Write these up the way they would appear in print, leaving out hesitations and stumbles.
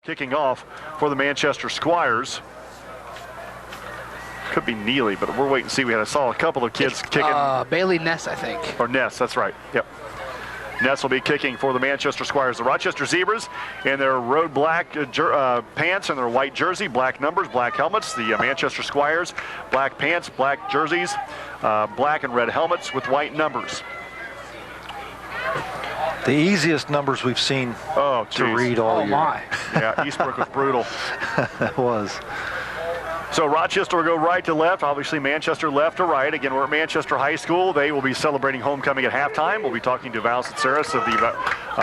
Kicking off for the Manchester Squires. Could be Neely, but we're waiting to see. I saw a couple of kids kicking. Bailey Ness, I think. Or Ness, that's right. Yep. Ness will be kicking for the Manchester Squires. The Rochester Zebras in their road black pants and their white jersey, black numbers, black helmets. The Manchester Squires, black pants, black jerseys, black and red helmets with white numbers. The easiest numbers we've seen to read all year. My. Yeah, Eastbrook was brutal. That was. So Rochester will go right to left. Obviously, Manchester left to right. Again, we're at Manchester High School. They will be celebrating homecoming at halftime. We'll be talking to Val Saris of the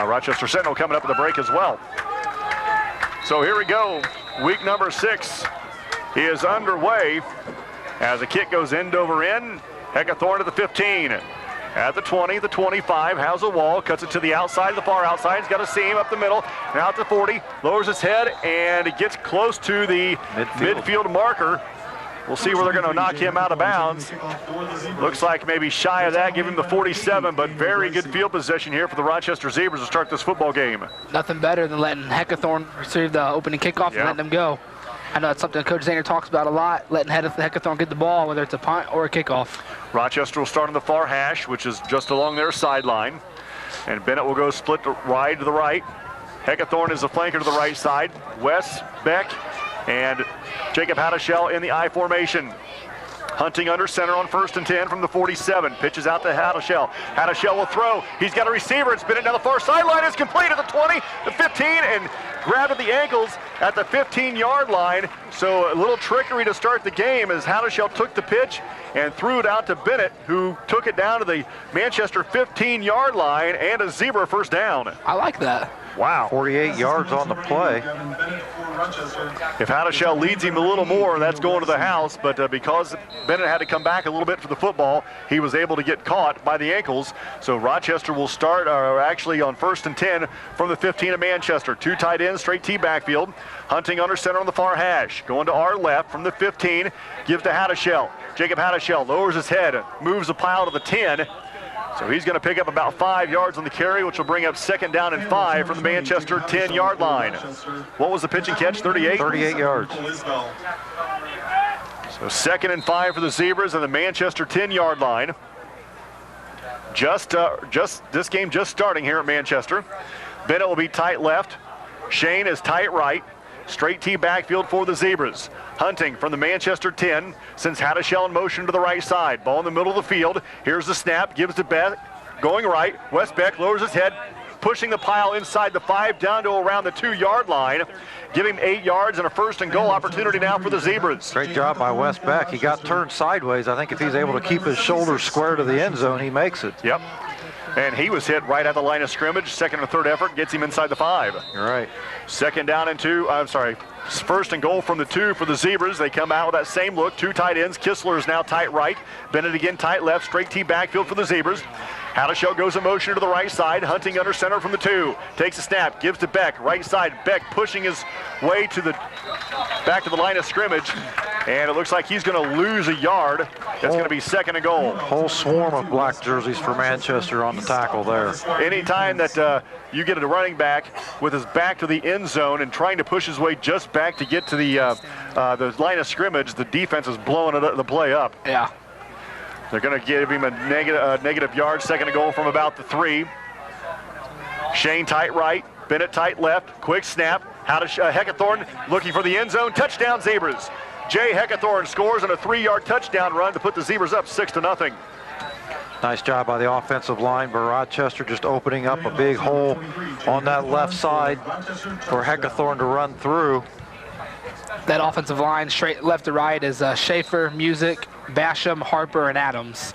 Rochester Sentinel coming up at the break as well. So here we go. Week number 6 is underway as the kick goes end over end. Heckathorn to the 15. At the 20, the 25, has a wall, cuts it to the outside, the far outside. He's got a seam up the middle, now at the 40, lowers his head, and it gets close to the midfield marker. We'll see where they're going to knock him out of bounds. Looks like maybe shy of that, give him the 47, but very good field position here for the Rochester Zebras to start this football game. Nothing better than letting Heckathorn receive the opening kickoff and letting them go. I know it's something Coach Zahner talks about a lot, letting Heckathorn get the ball, whether it's a punt or a kickoff. Rochester will start on the far hash, which is just along their sideline. And Bennett will go split wide to the right. Heckathorn is the flanker to the right side. Wes, Beck, and Jacob Hattishell in the I formation. Hunting under center on 1st and 10 from the 47. Pitches out to Hattishell. Hattishell will throw. He's got a receiver. It's Bennett down the far sideline. It's complete at the 20, the 15, and grabbed at the ankles at the 15-yard line. So a little trickery to start the game as Hattishell took the pitch and threw it out to Bennett, who took it down to the Manchester 15-yard line and a Zebra first down. I like that. Wow. 48 yards on the play. If Hattishell leads him a little more, that's going to the house, but because Bennett had to come back a little bit for the football, he was able to get caught by the ankles. So Rochester will start, actually on 1st and 10 from the 15 of Manchester. 2 tight ends, straight T backfield. Hunting under center on the far hash. Going to our left from the 15, gives to Hattishell. Jacob Hattishell lowers his head, moves the pile to the 10. So he's going to pick up about 5 yards on the carry, which will bring up 2nd down and 5 from the Manchester 10-yard line. What was the pitch and catch, 38? 38 yards. So 2nd and 5 for the Zebras and the Manchester 10-yard line. Just this game just starting here at Manchester. Bennett will be tight left. Shane is tight right. Straight T backfield for the Zebras. Hunting from the Manchester 10, sends Hattishell in motion to the right side. Ball in the middle of the field. Here's the snap, gives to Beck, going right. Wes Beck lowers his head, pushing the pile inside the 5 down to around the 2-yard line. Give him 8 yards and a 1st and goal opportunity now for the Zebras. Great job by Wes Beck. He got turned sideways. I think if he's able to keep his shoulders square to the end zone, he makes it. Yep. And he was hit right at the line of scrimmage. 2nd and 3rd effort gets him inside the 5. You're right. 2nd down and 2. 1st and goal from the 2 for the Zebras. They come out with that same look. 2 tight ends. Kistler is now tight right. Bennett again tight left. Straight T backfield for the Zebras. Hattishell goes in motion to the right side. Hunting under center from the 2. Takes a snap. Gives to Beck. Right side. Beck pushing his way to the back to the line of scrimmage. And it looks like he's going to lose a yard. That's going to be 2nd and goal. Whole swarm of black jerseys for Manchester on the tackle there. Anytime that you get a running back with his back to the end zone and trying to push his way just back to get to the line of scrimmage, the defense is blowing the play up. Yeah. They're going to give him a negative yard. 2nd and goal from about the 3. Shane tight right. Bennett tight left. Quick snap. Heckathorn looking for the end zone. Touchdown Zebras. Jay Heckathorn scores on a 3-yard touchdown run to put the Zebras up 6-0. Nice job by the offensive line, but Rochester just opening up a big hole on that left side for Heckathorn to run through. That offensive line, straight left to right, is Schaefer, Music, Basham, Harper, and Adams.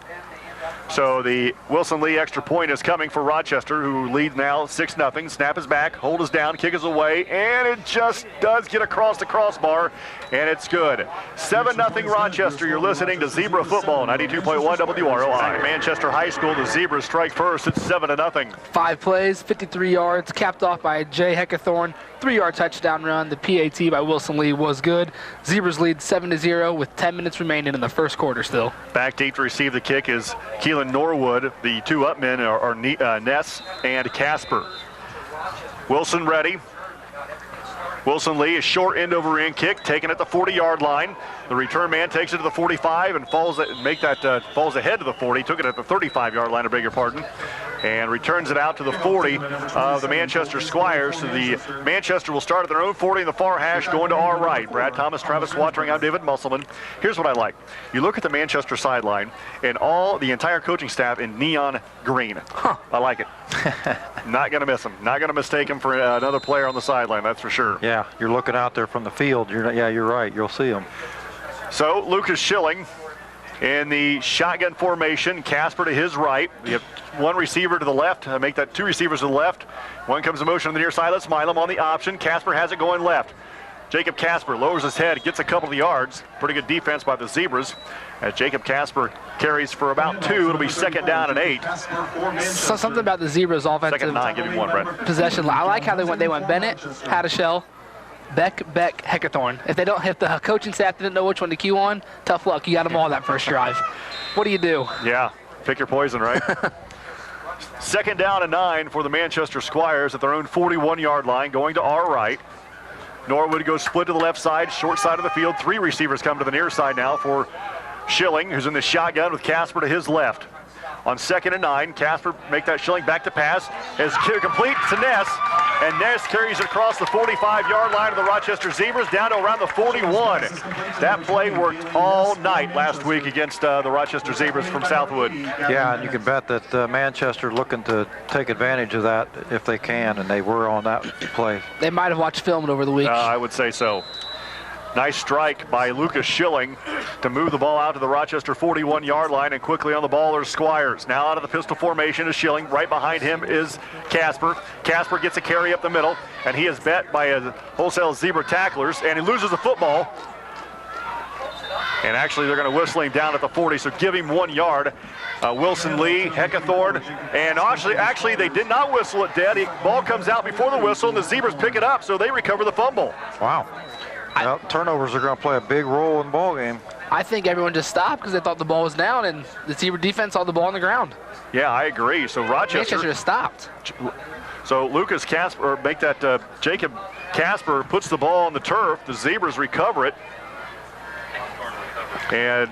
So the Wilson Lee extra point is coming for Rochester, who leads now 6-0. Snap is back, hold is down, kick is away, and it just does get across the crossbar, and it's good. 7-0 Rochester. You're listening to Zebra Football, 92.1 WROI. Manchester High School, the Zebras strike first. It's 7-0. 5 plays, 53 yards, capped off by Jay Heckathorn. 3-yard touchdown run. The PAT by Wilson Lee was good. Zebras lead 7-0 with 10 minutes remaining in the first quarter still. Back deep to receive the kick is Keelan Norwood. The 2 up men are Ness and Casper. Wilson ready. Wilson Lee, a short end-over-end kick, taken at the 40-yard line. The return man takes it to the 45 and falls ahead to the 40. Took it at the 35-yard line, I beg your pardon, and returns it out to the 40 of the Manchester Squires. So the Manchester will start at their own 40 in the far hash, going to our right. Brad Thomas, Travis Watering, I'm David Musselman. Here's what I like. You look at the Manchester sideline and the entire coaching staff in neon green. I like it. Not going to miss him. Not going to mistake him for another player on the sideline, that's for sure. Yeah, you're looking out there from the field. You're right. You'll see him. So Lucas Schilling in the shotgun formation. Casper to his right. We have one receiver to the left. Make that two receivers to the left. One comes in motion on the near side. Let's Milam on the option. Casper has it going left. Jacob Casper lowers his head, gets a couple of yards. Pretty good defense by the Zebras. As Jacob Casper carries for about 2, it'll be 2nd down and 8. So something about the Zebras' offensive 2nd and 9, give him one, Brett. possession. I like how they went Bennett, Hadashell, Beck, Heckathorn. If the coaching staff didn't know which one to cue on, tough luck. You got them all that first drive. What do you do? Yeah, pick your poison, right? 2nd down and 9 for the Manchester Squires at their own 41-yard line, going to our right. Norwood goes split to the left side, short side of the field. 3 receivers come to the near side now for Schilling, who's in the shotgun with Casper to his left. On 2nd and 9, Casper make that Schilling back to pass. Is complete to Ness, and Ness carries it across the 45-yard line of the Rochester Zebras down to around the 41. That play worked all night last week against the Rochester Zebras from Southwood. Yeah, and you can bet that Manchester looking to take advantage of that if they can, and they were on that play. They might have watched film over the week. I would say so. Nice strike by Lucas Schilling to move the ball out to the Rochester 41-yard line, and quickly on the ball are Squires. Now out of the pistol formation is Schilling. Right behind him is Casper. Casper gets a carry up the middle, and he is bet by a wholesale Zebra tacklers, and he loses the football. And actually, they're going to whistle him down at the 40, so give him 1 yard. Wilson Lee, Heckathorn, and actually they did not whistle it dead. The ball comes out before the whistle, and the Zebras pick it up, so they recover the fumble. Wow. Well, turnovers are going to play a big role in the ball game. I think everyone just stopped because they thought the ball was down, and the Zebra defense saw the ball on the ground. Yeah, I agree. So Rochester just stopped. So Lucas Casper, Jacob Casper puts the ball on the turf. The Zebras recover it. And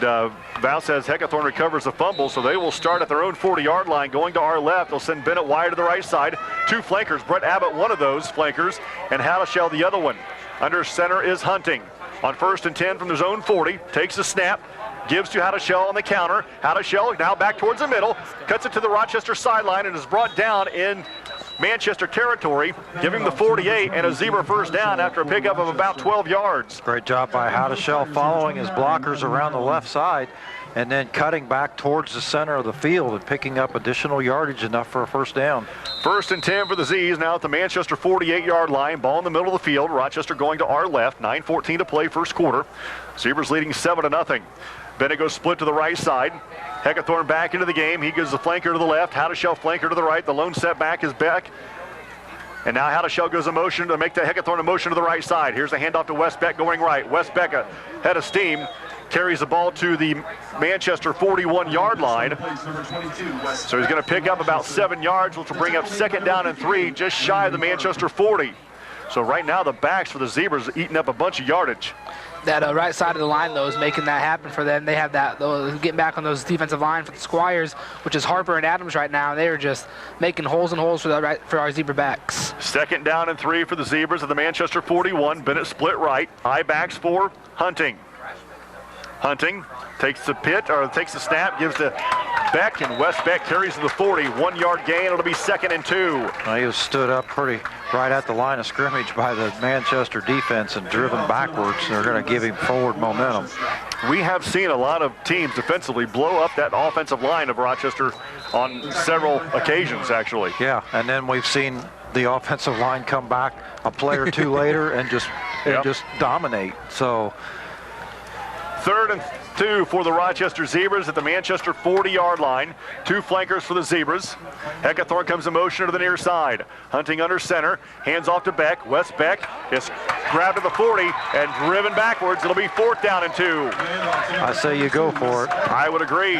Val says Heckathorn recovers the fumble, so they will start at their own 40-yard line, going to our left. They'll send Bennett wide to the right side. 2 flankers, Brett Abbott, one of those flankers, and Hadashell, the other one. Under center is Hunting. On 1st and 10 from their zone 40, takes the snap, gives to Hadashell on the counter. Hadashell now back towards the middle, cuts it to the Rochester sideline, and is brought down in Manchester territory. Give him the 48 and a Zebra first down after a pickup of about 12 yards. Great job by Hadashell following his blockers around the left side and then cutting back towards the center of the field and picking up additional yardage enough for a first down. 1st and 10 for the Z's now at the Manchester 48-yard line. Ball in the middle of the field. Rochester going to our left. 9:14 to play first quarter. Zebras leading 7-0. Bennett goes split to the right side. Heckathorn back into the game. He gives the flanker to the left. Hadashell flanker to the right. The lone setback is Beck. And now Hadashell goes in motion to make the Heckathorn a motion to the right side. Here's the handoff to West Beck going right. West Beck ahead of steam. Carries the ball to the Manchester 41-yard line. So he's going to pick up about 7 yards, which will bring up 2nd down and 3, just shy of the Manchester 40. So right now the backs for the Zebras eating up a bunch of yardage. That right side of the line, though, is making that happen for them. They have that, getting back on those defensive line for the Squires, which is Harper and Adams right now. They are just making holes and holes for our Zebra backs. 2nd down and 3 for the Zebras at the Manchester 41. Bennett split right. High backs for Hunting. Hunting takes the snap, gives to Beck, and West Beck carries to the 40. 1 yard gain. It'll be 2nd and 2. He was stood up pretty right at the line of scrimmage by the Manchester defense and driven backwards. They're going to give him forward momentum. We have seen a lot of teams defensively blow up that offensive line of Rochester on several occasions, actually. Yeah, and then we've seen the offensive line come back a play or two later and just dominate. So 3rd and 2 for the Rochester Zebras at the Manchester 40-yard line. 2 flankers for the Zebras. Heckathorn comes in motion to the near side. Hunting under center. Hands off to Beck. West Beck is grabbed at the 40 and driven backwards. It'll be 4th down and 2. I say you go for it. I would agree.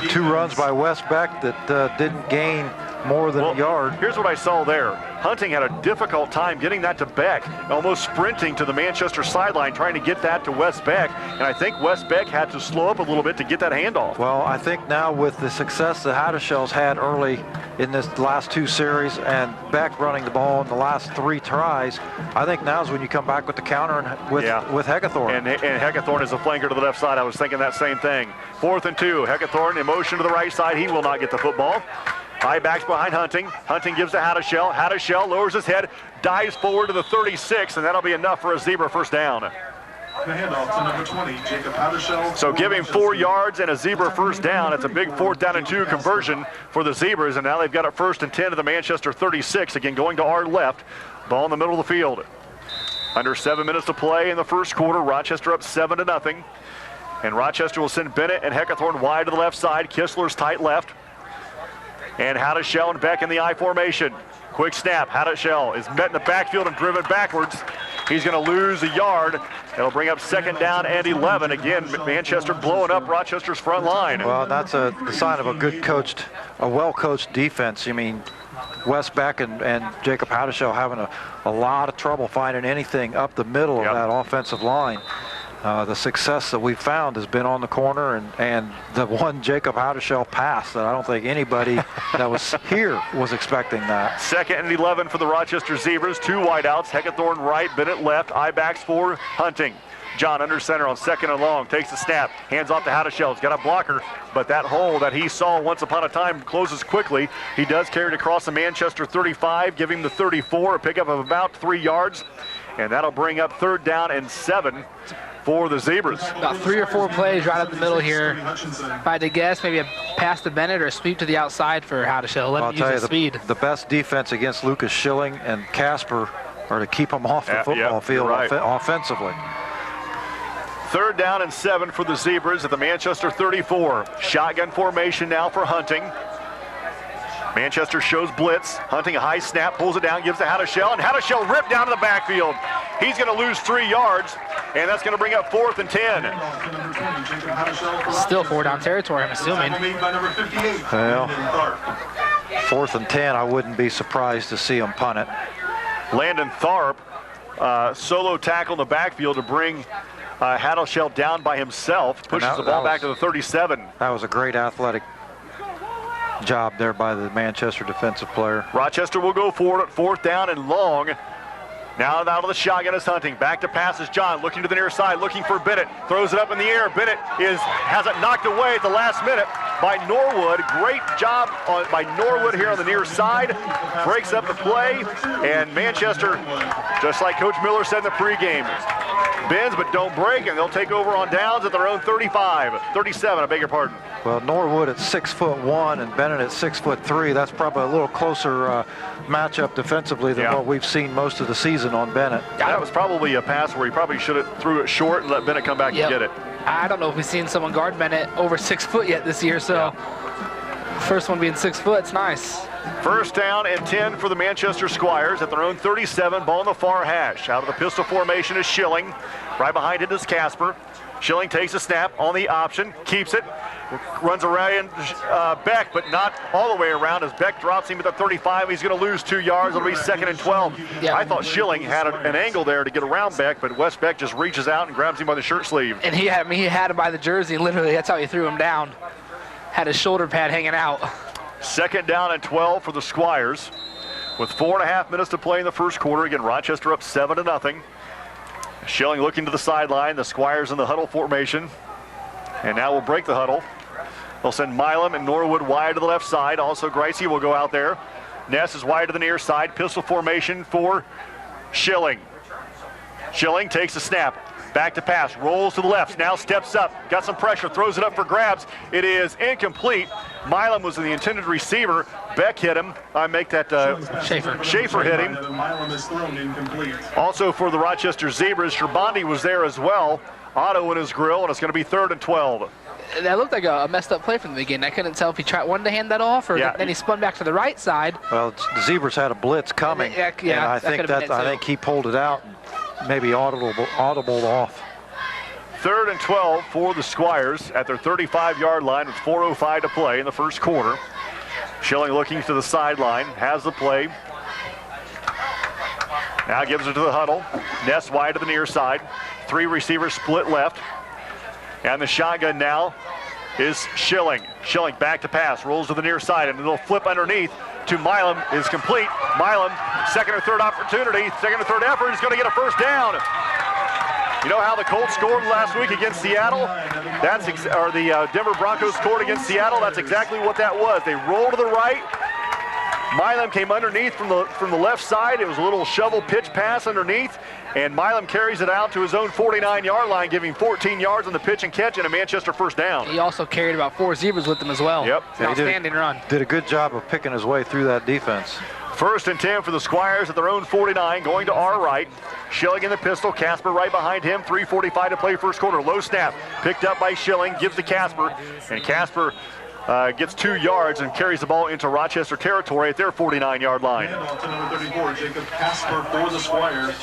2 runs by West Beck that didn't gain more than a yard. Here's what I saw there. Hunting had a difficult time getting that to Beck, almost sprinting to the Manchester sideline, trying to get that to Wes Beck. And I think Wes Beck had to slow up a little bit to get that handoff. Well, I think now with the success the Haddishell's had early in this last 2 series and Beck running the ball in the last 3 tries, I think now is when you come back with the counter and with Heckathorn. And Heckathorn is a flanker to the left side. I was thinking that same thing. 4th and 2. Heckathorn in motion to the right side. He will not get the football. High backs behind Hunting. Hunting gives to Haddishell. Haddishell lowers his head, dives forward to the 36, and that'll be enough for a Zebra first down. The handoff to number 20, Jacob Haddishell. So giving 4 yards and a Zebra first down. It's a big 4th down and 2 conversion for the Zebras, and now they've got it 1st and 10 to the Manchester 36. Again, going to our left. Ball in the middle of the field. Under 7 minutes to play in the first quarter. Rochester up 7-0. And Rochester will send Bennett and Heckathorn wide to the left side. Kistler's tight left. And Haddishell and Beck in the I formation. Quick snap. Haddishell is met in the backfield and driven backwards. He's going to lose a yard. It'll bring up 2nd down and 11. Again, Manchester blowing up Rochester's front line. Well, that's the sign of a well-coached defense. I mean, Wes Beck and Jacob Haddishell having a lot of trouble finding anything up the middle of that offensive line. The success that we've found has been on the corner and the one Jacob Haddishell pass that I don't think anybody that was here was expecting that. 2nd and 11 for the Rochester Zebras. 2 wideouts. Heckathorn right, Bennett left. I-backs for Hunting. John under center on 2nd and long. Takes the snap. Hands off to Haddishell. He's got a blocker, but that hole that he saw once upon a time closes quickly. He does carry it across the Manchester 35, giving him the 34, a pickup of about 3 yards. And that'll bring up 3rd down and 7 for the Zebras. About 3 or 4 plays right up the middle here. If I had to guess, maybe a pass to Bennett or a sweep to the outside for Haddishell. Let him use his speed. The best defense against Lucas Schilling and Casper are to keep them off the football field offensively. 3rd down and 7 for the Zebras at the Manchester 34. Shotgun formation now for Hunting. Manchester shows blitz. Hunting a high snap, pulls it down, gives to Haddishell, and Haddishell ripped down to the backfield. He's going to lose 3 yards, and that's going to bring up 4th and 10. Still 4 down territory, I'm assuming. Well, 4th and 10, I wouldn't be surprised to see him punt it. Landon Tharp, solo tackle in the backfield to bring Haddishell down by himself. Pushes the ball back to the 37. That was a great athletic job there by the Manchester defensive player. Rochester will go forward at 4th down and long. Now out of the shotgun is Hunting. Back to passes John, looking to the near side, looking for Bennett. Throws it up in the air. Bennett has it knocked away at the last minute by Norwood. Great job by Norwood here on the near side. Breaks up the play, and Manchester, just like Coach Miller said in the pregame, bends but don't break, and they'll take over on downs at their own 37, I beg your pardon. Well, Norwood at 6'1" and Bennett at 6'3". That's probably a little closer matchup defensively than what we've seen most of the season on Bennett. That was probably a pass where he probably should have threw it short and let Bennett come back and get it. I don't know if we've seen someone guard Bennett over 6 foot yet this year, so first one being 6 foot, it's nice. 1st down and 10 for the Manchester Squires at their own 37, ball in the far hash. Out of the pistol formation is Schilling. Right behind it is Casper. Schilling takes a snap on the option, keeps it, runs around Beck, but not all the way around as Beck drops him at the 35. He's going to lose 2 yards. It'll be 2nd and 12. Yeah. I thought Schilling had an angle there to get around Beck, but Wes Beck just reaches out and grabs him by the shirt sleeve. And he had him by the jersey, and literally that's how he threw him down. Had his shoulder pad hanging out. 2nd down and 12 for the Squires. With 4.5 minutes to play in the first quarter. Again, Rochester up 7-0. Schilling looking to the sideline. The Squires in the huddle formation. And now we'll break the huddle. They'll send Milam and Norwood wide to the left side. Also, Gracie will go out there. Ness is wide to the near side. Pistol formation for Schilling. Schilling takes the snap. Back to pass. Rolls to the left. Now steps up. Got some pressure. Throws it up for grabs. It is incomplete. Milam was the intended receiver. Beck hit him. I make that Schaefer hit him. Also for the Rochester Zebras, Sherbandi was there as well. Otto in his grill, and it's going to be 3rd and 12. That looked like a messed up play from the beginning. I couldn't tell if he wanted to hand that off or then he spun back to the right side. Well, the Zebras had a blitz coming, and I think he pulled it out and maybe audible off. 3rd and 12 for the Squires at their 35-yard line with 4:05 to play in the first quarter. Schilling looking to the sideline, has the play. Now gives it to the huddle. Ness wide to the near side. 3 receivers split left. And the shotgun now is Schilling. Schilling back to pass, rolls to the near side, and a little flip underneath to Milam is complete. Milam, second or third opportunity, second or third effort, is going to get a first down. You know how the Colts scored last week against Seattle? Or the Denver Broncos scored against Seattle? That's exactly what that was. They rolled to the right. Milam came underneath from the left side. It was a little shovel pitch pass underneath, and Milam carries it out to his own 49-yard line, giving 14 yards on the pitch and catch and a Manchester first down. He also carried about 4 Zebras with him as well. Yep. Outstanding run. Did a good job of picking his way through that defense. 1st and 10 for the Squires at their own 49, going to our right. Schilling in the pistol, Casper right behind him, 3:45 to play first quarter. Low snap, picked up by Schilling, gives to Casper, and Casper gets 2 yards and carries the ball into Rochester territory at their 49-yard line. Handoff to number 34, Jacob Casper for the Squires.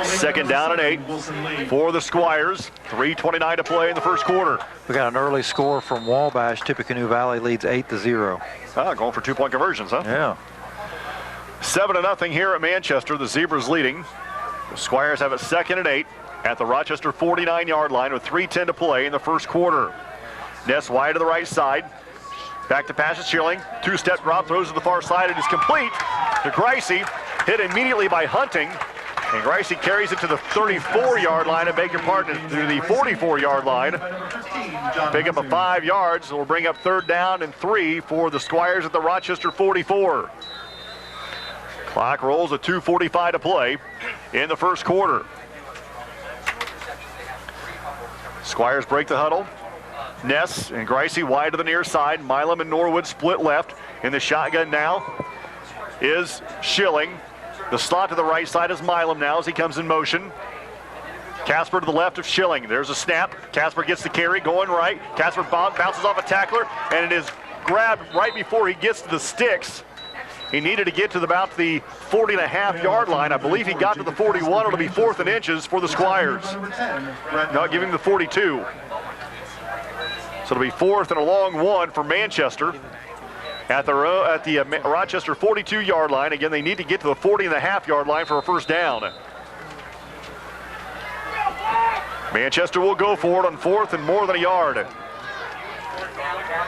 Second down and 8 for the Squires. 3:29 to play in the first quarter. We got an early score from Wabash. Tippecanoe Valley leads 8-0. Going for 2-point conversions, huh? Yeah. 7-0 here at Manchester. The Zebras leading. The Squires have it 2nd and 8 at the Rochester 49-yard line with 3:10 to play in the first quarter. Ness wide to the right side. Back to pass to Schilling. 2-step drop, throws to the far side. It is complete to Gricey. Hit immediately by Hunting. And Gricey carries it to the 34-yard line. I beg your pardon, to the 44-yard line. Pick up a 5 yards. Will bring up 3rd down and 3 for the Squires at the Rochester 44. Clock rolls at 2:45 to play in the first quarter. Squires break the huddle. Ness and Gricey wide to the near side. Milam and Norwood split left. In the shotgun now is Schilling. The slot to the right side is Milam now as he comes in motion. Casper to the left of Schilling. There's a snap. Casper gets the carry, going right. Casper bounces off a tackler, and it is grabbed right before he gets to the sticks. He needed to get to about the 40.5-yard line. I believe he got to the 41. It'll be 4th and inches for the Squires. Not giving the 42. So it'll be 4th and a long one for Manchester at the Rochester 42-yard line. Again, they need to get to the 40.5-yard line for a first down. Manchester will go for it on 4th and more than a yard.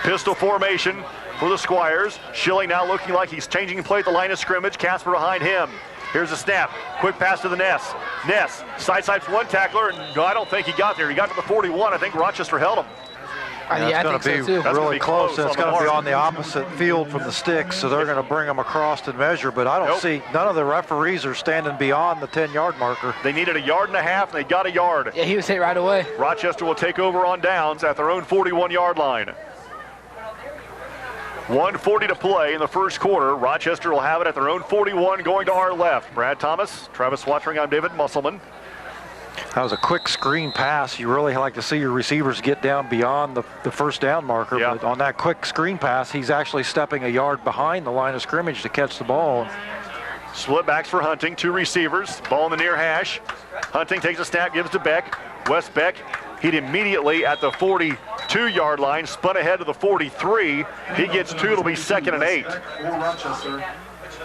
Pistol formation for the Squires. Schilling now looking like he's changing play at the line of scrimmage. Casper behind him. Here's a snap. Quick pass to the Ness. Ness sidesteps one tackler, and I don't think he got there. He got to the 41. I think Rochester held him. Yeah, I think so too. That's really close. It's going to be on the opposite field from the sticks, so they're going to bring them across and measure. But I don't see, none of the referees are standing beyond the 10-yard marker. They needed a yard and a half, and they got a yard. Yeah, he was hit right away. Rochester will take over on downs at their own 41-yard line. 1:40 to play in the first quarter. Rochester will have it at their own 41, going to our left. Brad Thomas, Travis Watring, I'm David Musselman. That was a quick screen pass. You really like to see your receivers get down beyond the first down marker. Yeah. But on that quick screen pass, he's actually stepping a yard behind the line of scrimmage to catch the ball. Split backs for Hunting, 2 receivers. Ball in the near hash. Hunting takes a snap, gives to Beck. Wes Beck hit immediately at the 42-yard line, spun ahead to the 43. He gets 2, it'll be 2nd and 8. For Rochester,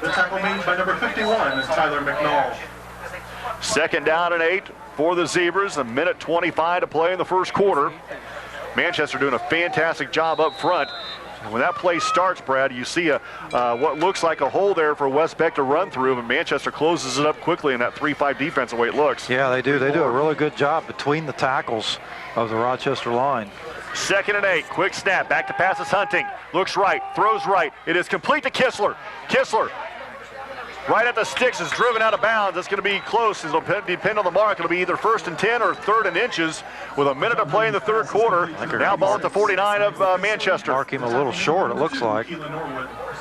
the tackle made by number 51 is Tyler McNall. 2nd down and 8 for the Zebras. 1:25 to play in the first quarter. Manchester doing a fantastic job up front. When that play starts, Brad, you see what looks like a hole there for Wes Beck to run through, and Manchester closes it up quickly in that 3-5 defense the way it looks. Yeah, they do. They do a really good job between the tackles of the Rochester line. 2nd and 8, quick snap, back to passes Hunting. Looks right, throws right. It is complete to Kistler. Kistler, right at the sticks, is driven out of bounds. It's going to be close. It'll depend on the mark. It'll be either 1st and 10 or 3rd and inches with a minute to play in the third quarter. Now ball at the 49 of Manchester. Mark him a little short, it looks like.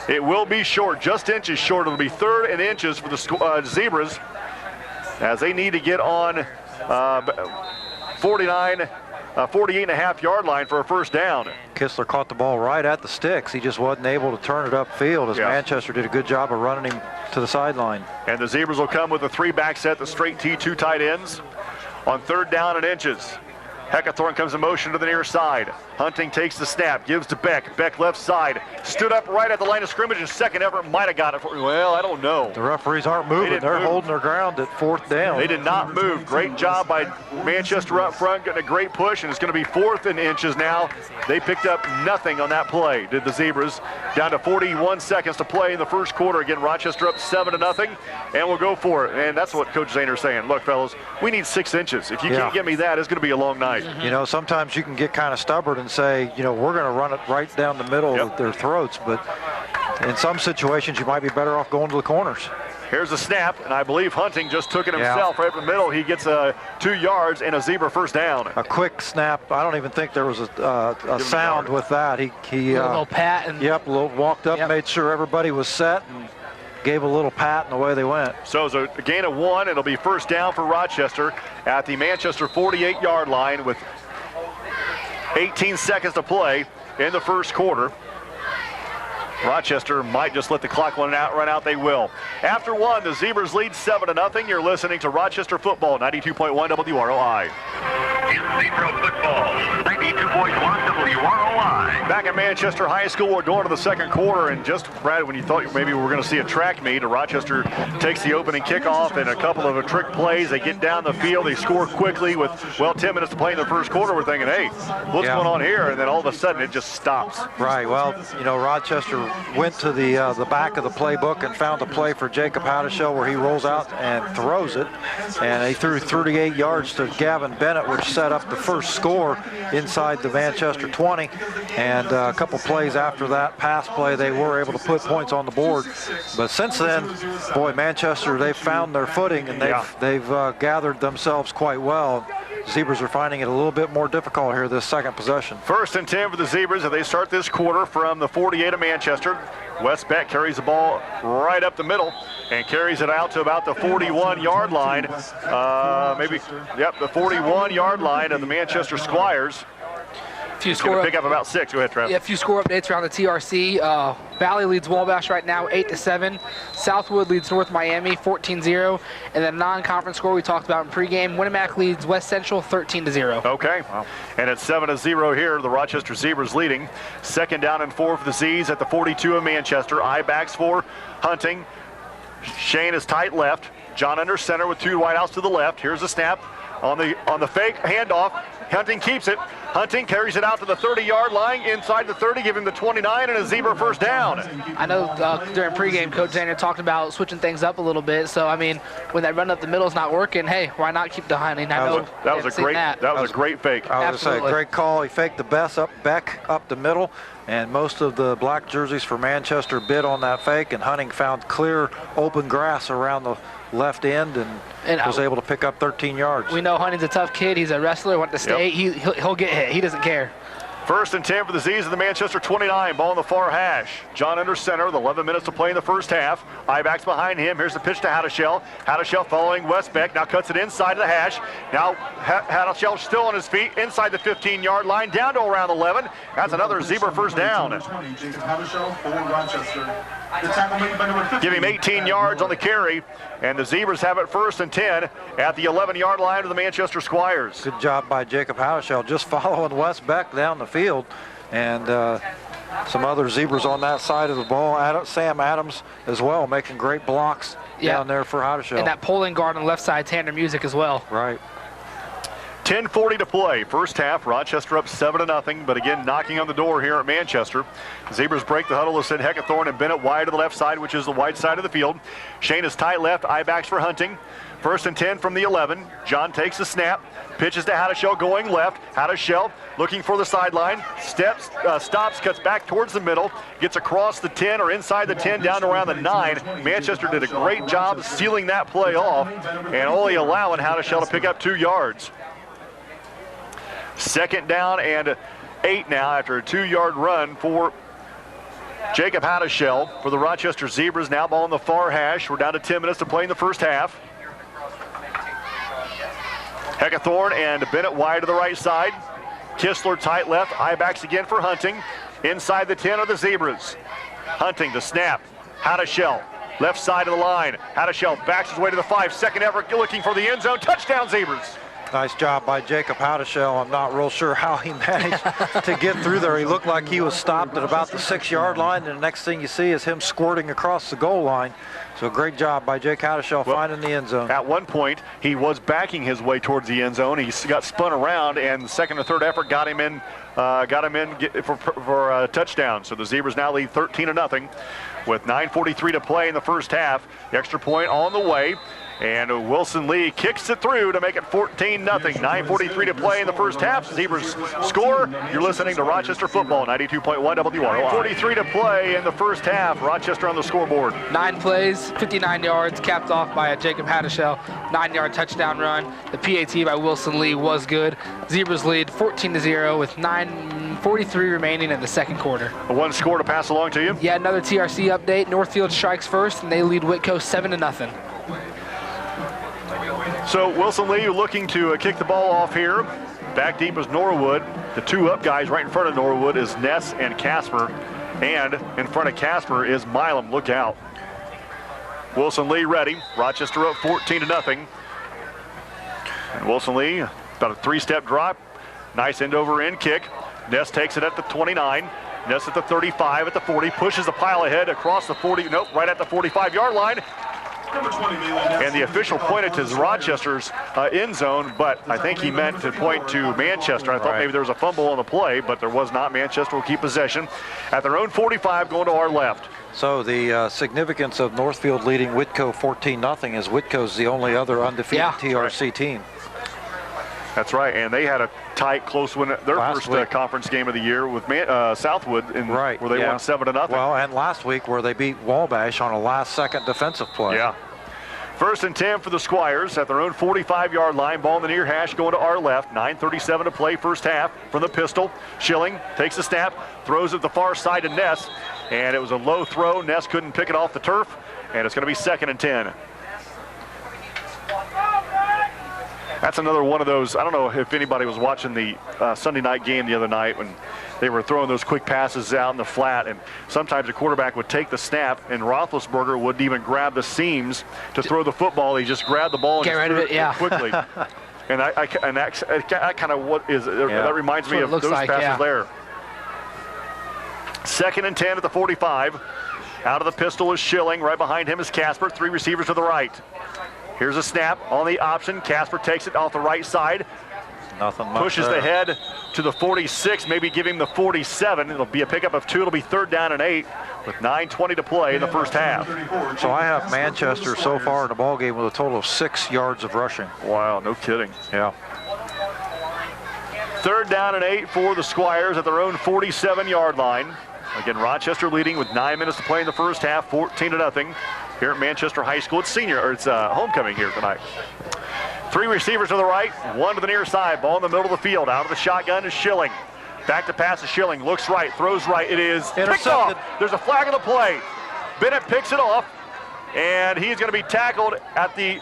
It will be short, just inches short. It'll be 3rd and inches for the Zebras as they need to get on 48.5-yard line for a first down. Kistler caught the ball right at the sticks. He just wasn't able to turn it upfield as Manchester did a good job of running him to the sideline. And the Zebras will come with a 3-back set, the straight T, 2 tight ends on 3rd down and inches. Heckathorn comes in motion to the near side. Hunting takes the snap, gives to Beck. Beck left side, stood up right at the line of scrimmage. His second effort might have got it. Well, I don't know. The referees aren't moving. They're holding their ground at 4th down. They did not move. Great job by Manchester up front, getting a great push, and it's going to be 4th and inches now. They picked up nothing on that play, did the Zebras. Down to 41 seconds to play in the first quarter. Again, Rochester up 7-0, and we'll go for it. And that's what Coach Zahner's saying. Look, fellas, we need 6 inches. If you can't get me that, it's going to be a long night. You know, sometimes you can get kind of stubborn and say, you know, we're going to run it right down the middle of their throats, but in some situations you might be better off going to the corners. Here's a snap, and I believe Hunting just took it himself right up the middle. He gets 2 yards and a Zebra first down. A quick snap. I don't even think there was a sound with that. He a little pat. And walked up, made sure everybody was set, and gave a little pat, and away they went. So it's a gain of 1. It'll be first down for Rochester at the Manchester 48-yard line with 18 seconds to play in the first quarter. Rochester might just let the clock run out. They will. After 1, the Zebras lead 7-0. You're listening to Rochester Football, 92.1 WROI. It's Zebra Football, 92.1 WROI. Back at Manchester High School, we're going to the second quarter, and just, Brad, when you thought maybe we were going to see a track meet, Rochester takes the opening kickoff and a couple of trick plays. They get down the field, they score quickly with, 10 minutes to play in the first quarter. We're thinking, hey, what's going on here? And then all of a sudden, it just stops. Right, well, you know, Rochester went to the back of the playbook and found a play for Jacob Hadishell where he rolls out and throws it, and he threw 38 yards to Gavin Bennett, which set up the first score inside the Manchester 20, and a couple plays after that pass play they were able to put points on the board. But since then, boy, Manchester, they've found their footing, and they've gathered themselves quite well. Zebras are finding it a little bit more difficult here this second possession. 1st and 10 for the Zebras as they start this quarter from the 48 of Manchester. Wes Beck carries the ball right up the middle and carries it out to about the 41-yard line. The 41-yard line of the Manchester Squires. He's going to pick up about 6. Go ahead, Trev. Yeah, a few score updates around the TRC. Valley leads Wabash right now 8-7. Southwood leads North Miami 14-0. And then non-conference score we talked about in pregame, Winnemac leads West Central 13-0. Okay. Wow. And it's 7-0 here. The Rochester Zebras leading. 2nd down and 4 for the Z's at the 42 of Manchester. I-backs for Hunting. Shane is tight left. John under center with 2 wideouts to the left. Here's a snap on the fake handoff. Hunting keeps it. Hunting carries it out to the 30-yard line, inside the 30, giving the 29, and a Zebra first down. I know during pregame, Coach Zahner talked about switching things up a little bit. So, I mean, when that run up the middle is not working, hey, why not keep the Hunting? That was a great fake. I was going to say, great call. He faked the Beck up the middle, and most of the black jerseys for Manchester bid on that fake, and Hunting found clear open grass around the left end and was able to pick up 13 yards. We know Hunting's a tough kid. He's a wrestler, went to state. He'll get hit. He doesn't care. 1st and 10 for the Z's of the Manchester 29. Ball in the far hash. John under center with 11 minutes to play in the first half. I-backs behind him. Here's the pitch to Hadishell. Hadishell following Westbeck. Now cuts it inside of the hash. Now Hadishell still on his feet inside the 15-yard line down to around 11. That's another Zebra first down. Give him 18 yards on the carry. And the Zebras have it 1st and 10 at the 11-yard line of the Manchester Squires. Good job by Jacob Hadishell just following Wes Beck down the field. And some other Zebras on that side of the ball. Sam Adams as well, making great blocks down there for Hadishell. And that pulling guard on the left side, Tanner Music as well. Right. 10:40 to play. First half, Rochester up 7-0, but again, knocking on the door here at Manchester. Zebras break the huddle to send Heckathorn and Bennett wide to the left side, which is the wide side of the field. Shane is tight left, I-backs for Hunting. 1st and 10 from the 11. John takes the snap, pitches to Hadishell going left. Hadishell looking for the sideline, stops, cuts back towards the middle, gets across the 10 or inside the 10 down to around the 9. Manchester did a great job sealing that play off and only allowing Hadishell to pick up 2 yards. 2nd down and 8 now after a 2-yard run for Jacob Hadishell for the Rochester Zebras. Now ball in the far hash. We're down to 10 minutes to play in the first half. Heckathorn and Bennett wide to the right side. Kistler tight left. I-backs again for Hunting. Inside the 10 of the Zebras. Hunting the snap. Hadishell left side of the line. Hadishell backs his way to the 5. Second effort looking for the end zone. Touchdown Zebras. Nice job by Jacob Howdeshell. I'm not real sure how he managed to get through there. He looked like he was stopped at about the 6-yard line, and the next thing you see is him squirting across the goal line. So great job by Jake Howdeshell finding the end zone. At one point, he was backing his way towards the end zone. He got spun around, and the second or third effort got him in for a touchdown. So the Zebras now lead 13-0 with 9:43 to play in the first half. The extra point on the way. And Wilson Lee kicks it through to make it 14-0. 9:43 to play in the first half. Zebras score. You're listening to Rochester Football, 92.1 WROI. 43 to play in the first half. Rochester on the scoreboard. 9 plays, 59 yards, capped off by a Jacob Howdeshell 9-yard touchdown run. The PAT by Wilson Lee was good. Zebras lead 14-0 with 9:43 remaining in the second quarter. One score to pass along to you. Yeah, another TRC update. Northfield strikes first, and they lead Whitco 7-0. So Wilson Lee looking to kick the ball off here. Back deep is Norwood. The two up guys right in front of Norwood is Ness and Casper. And in front of Casper is Milam. Look out. Wilson Lee ready. Rochester up 14-0. And Wilson Lee, about a 3-step drop. Nice end over end kick. Ness takes it at the 29. Ness at the 35, at the 40. Pushes the pile ahead across the 40. Nope, right at the 45-yard line. And the official pointed to Rochester's end zone, but I think he meant to point to Manchester. I thought maybe there was a fumble on the play, but there was not. Manchester will keep possession at their own 45, going to our left. So the significance of Northfield leading Whitco 14-0 is Whitco's the only other undefeated TRC team. That's right, and they had a tight, close win their first conference game of the year with Southwood, where they won 7-0. Well, and last week where they beat Wabash on a last-second defensive play. Yeah. First and 10 for the Squires at their own 45-yard line. Ball in the near hash going to our left. 9:37 to play first half from the pistol. Schilling takes a snap, throws it the far side to Ness, and it was a low throw. Ness couldn't pick it off the turf, and it's going to be 2nd and 10. That's another one of those. I don't know if anybody was watching the Sunday night game the other night when they were throwing those quick passes out in the flat, and sometimes the quarterback would take the snap, and Roethlisberger wouldn't even grab the seams to throw the football. He just grabbed the ball and get rid of it, quickly. And that kind of what is that reminds me of those passes there. 2nd and 10 at the 45. Out of the pistol is Schilling. Right behind him is Casper. 3 receivers to the right. Here's a snap on the option. Casper takes it off the right side. Nothing much pushes there. the head to the 46, maybe give him the 47. It'll be a pickup of 2. It'll be 3rd down and 8 with 9:20 to play in the first half. So I have Manchester so far in the ball game with a total of 6 yards of rushing. Wow, no kidding. Yeah. 3rd down and 8 for the Squires at their own 47-yard line. Again, Rochester leading with 9 minutes to play in the first half, 14-0 here at Manchester High School. It's homecoming here tonight. 3 receivers to the right, 1 to the near side. Ball in the middle of the field. Out of the shotgun is Schilling. Back to pass to Schilling. Looks right, throws right. It is picked off. There's a flag on the play. Bennett picks it off, and he's going to be tackled at the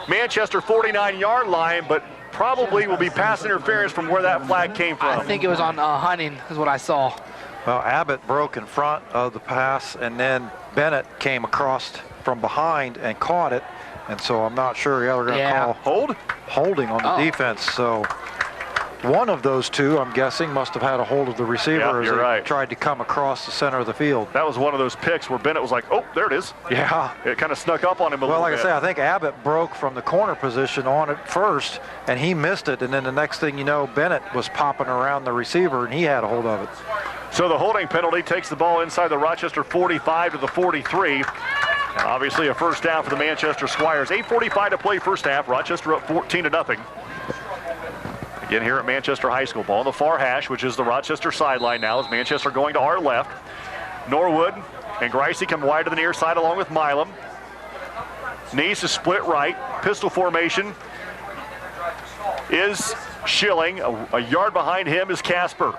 Manchester 49-yard line, but probably will be pass interference from where that flag came from. I think it was on Hunting is what I saw. Well, Abbott broke in front of the pass, and then Bennett came across from behind and caught it. And so I'm not sure they're going to call holding on the defense. So one of those two, I'm guessing, must have had a hold of the receiver as he tried to come across the center of the field. That was one of those picks where Bennett was like, oh, there it is. Yeah. It kind of snuck up on him a little bit. Well, like I say, I think Abbott broke from the corner position on it first, and he missed it. And then the next thing you know, Bennett was popping around the receiver, and he had a hold of it. So the holding penalty takes the ball inside the Rochester 45 to the 43. And obviously a first down for the Manchester Squires. 8:45 to play first half. Rochester up 14-0. Again here at Manchester High School. Ball on the far hash, which is the Rochester sideline now, as Manchester going to our left. Norwood and Greisey come wide to the near side along with Milam. Neese is split right. Pistol formation is Schilling. A yard behind him is Casper.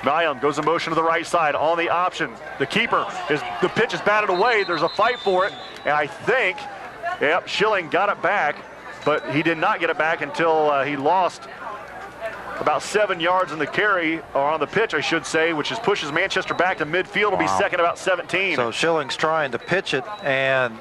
Milam goes in motion to the right side on the option. The keeper, the pitch is batted away. There's a fight for it. And I think, Schilling got it back, but he did not get it back until he lost about 7 yards in the carry, or on the pitch, I should say, which pushes Manchester back to midfield. It'll be second about 17. So Schilling's trying to pitch it, and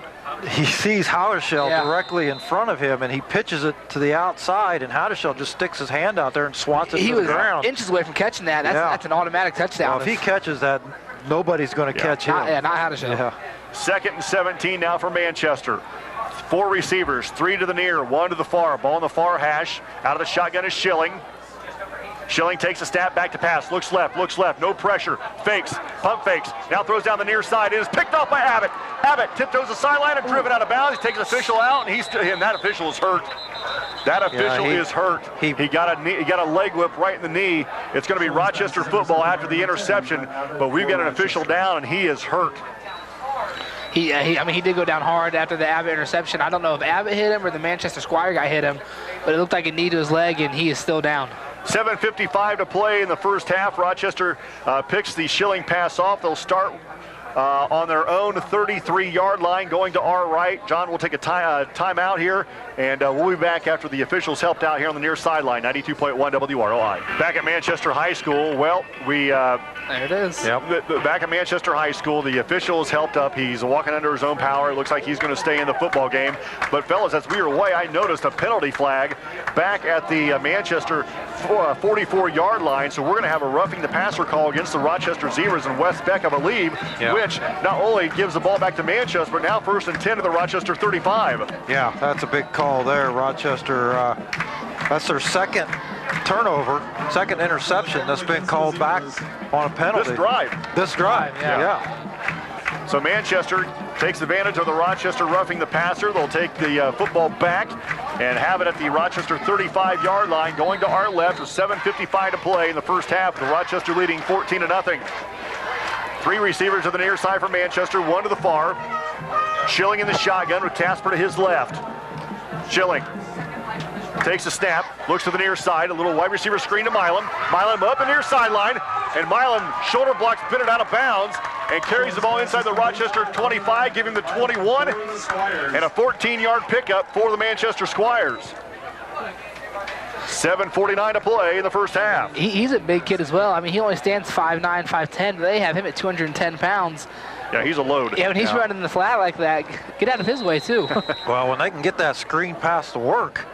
he sees Howdershell directly in front of him, and he pitches it to the outside, and Howdershell just sticks his hand out there and swats it to the ground. He was inches away from catching that. That's an automatic touchdown. Well, if he catches that, nobody's going to catch him. Not Howdershell. Yeah. 2nd and 17 now for Manchester. 4 receivers, 3 to the near, 1 to the far. Ball in the far hash. Out of the shotgun is Schilling. Schilling takes a step back to pass, looks left, no pressure, fakes, pump fakes, now throws down the near side. It is picked off by Abbott. Abbott tiptoes the sideline and driven out of bounds. He takes an official out, and that official is hurt. That official is hurt. He got a leg whip right in the knee. It's going to be Rochester football after the interception, but we've got an official down, and he is hurt. He did go down hard after the Abbott interception. I don't know if Abbott hit him or the Manchester Squire guy hit him, but it looked like a knee to his leg, and he is still down. 7:55 to play in the first half. Rochester picks the Schilling pass off. They'll start on their own 33-yard line going to our right. John will take a timeout here, and we'll be back after the officials helped out here on the near sideline. 92.1 WROI. Back at Manchester High School, well, there it is. Yep. Back at Manchester High School, the officials helped up. He's walking under his own power. It looks like he's going to stay in the football game. But, fellas, as we were away, I noticed a penalty flag back at the Manchester 44-yard line. So we're going to have a roughing the passer call against the Rochester Zebras and Wes Beck, I believe, which not only gives the ball back to Manchester, but now 1st and 10 to the Rochester 35. Yeah, that's a big call there. Rochester, that's their second turnover, second interception that's been called back on a penalty. This drive, yeah. So Manchester takes advantage of the Rochester roughing the passer. They'll take the football back and have it at the Rochester 35-yard line, going to our left with 7:55 to play in the first half. The Rochester leading 14-0. 3 receivers to the near side for Manchester, 1 to the far. Schilling in the shotgun with Casper to his left. Schilling takes a snap, looks to the near side, a little wide receiver screen to Milam. Milam up the near sideline, and Milam shoulder blocks Bennett out of bounds and carries the ball inside the Rochester 25, giving the 21, and a 14-yard pickup for the Manchester Squires. 7:49 to play in the first half. He's a big kid as well. I mean, he only stands 5'9", 5'10", but they have him at 210 pounds. Yeah, he's a load. Yeah, when he's running the flat like that, get out of his way, too. Well, when they can get that screen pass to work,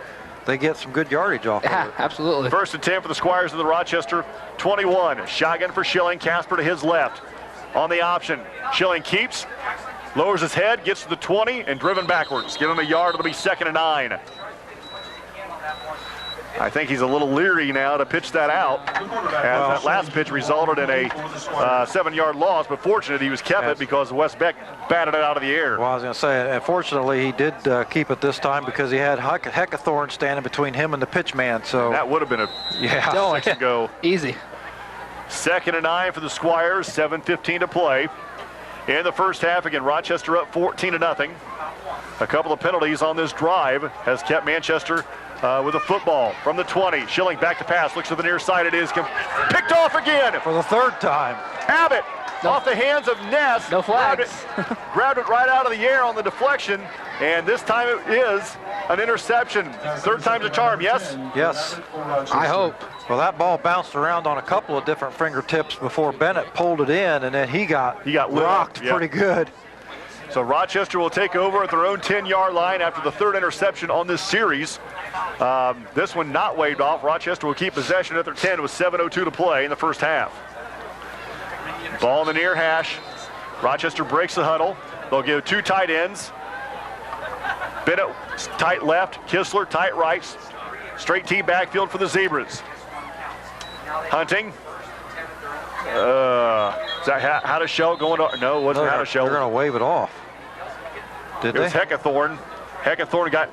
they get some good yardage off of it. Absolutely. 1st and 10 for the Squires of the Rochester 21. Shotgun for Schilling, Casper to his left. On the option, Schilling keeps, lowers his head, gets to the 20, and driven backwards. Give him a yard, it'll be 2nd and 9. I think he's a little leery now to pitch that out, as that last pitch resulted in a 7-yard loss, but fortunate he was kept it because Wes Beck batted it out of the air. Well, I was going to say, unfortunately, he did keep it this time because he had Heckathorn standing between him and the pitch man. So that would have been a go. Easy. 2nd and 9 for the Squires, 7:15 to play. In the first half, again, Rochester up 14-0. A couple of penalties on this drive has kept Manchester with a football from the 20. Schilling back to pass, looks to the near side. It is picked off again. For the 3rd time. Abbott off the hands of Ness. No flags. Grabbed it right out of the air on the deflection, and this time it is an interception. 3rd time's a charm, yes? Yes. I hope. Well, that ball bounced around on a couple of different fingertips before Bennett pulled it in, and then he got rocked pretty good. So Rochester will take over at their own 10-yard line after the 3rd interception on this series. This one not waved off. Rochester will keep possession at their 10 with 7:02 to play in the first half. Ball in the near hash. Rochester breaks the huddle. They'll give 2 tight ends. Bennett tight left, Kistler tight right. Straight T backfield for the Zebras. Hunting. Is that Howdershell going to? No, it wasn't Howdershell. They're going to wave it off. Did they? It was Heckathorn. Heckathorn got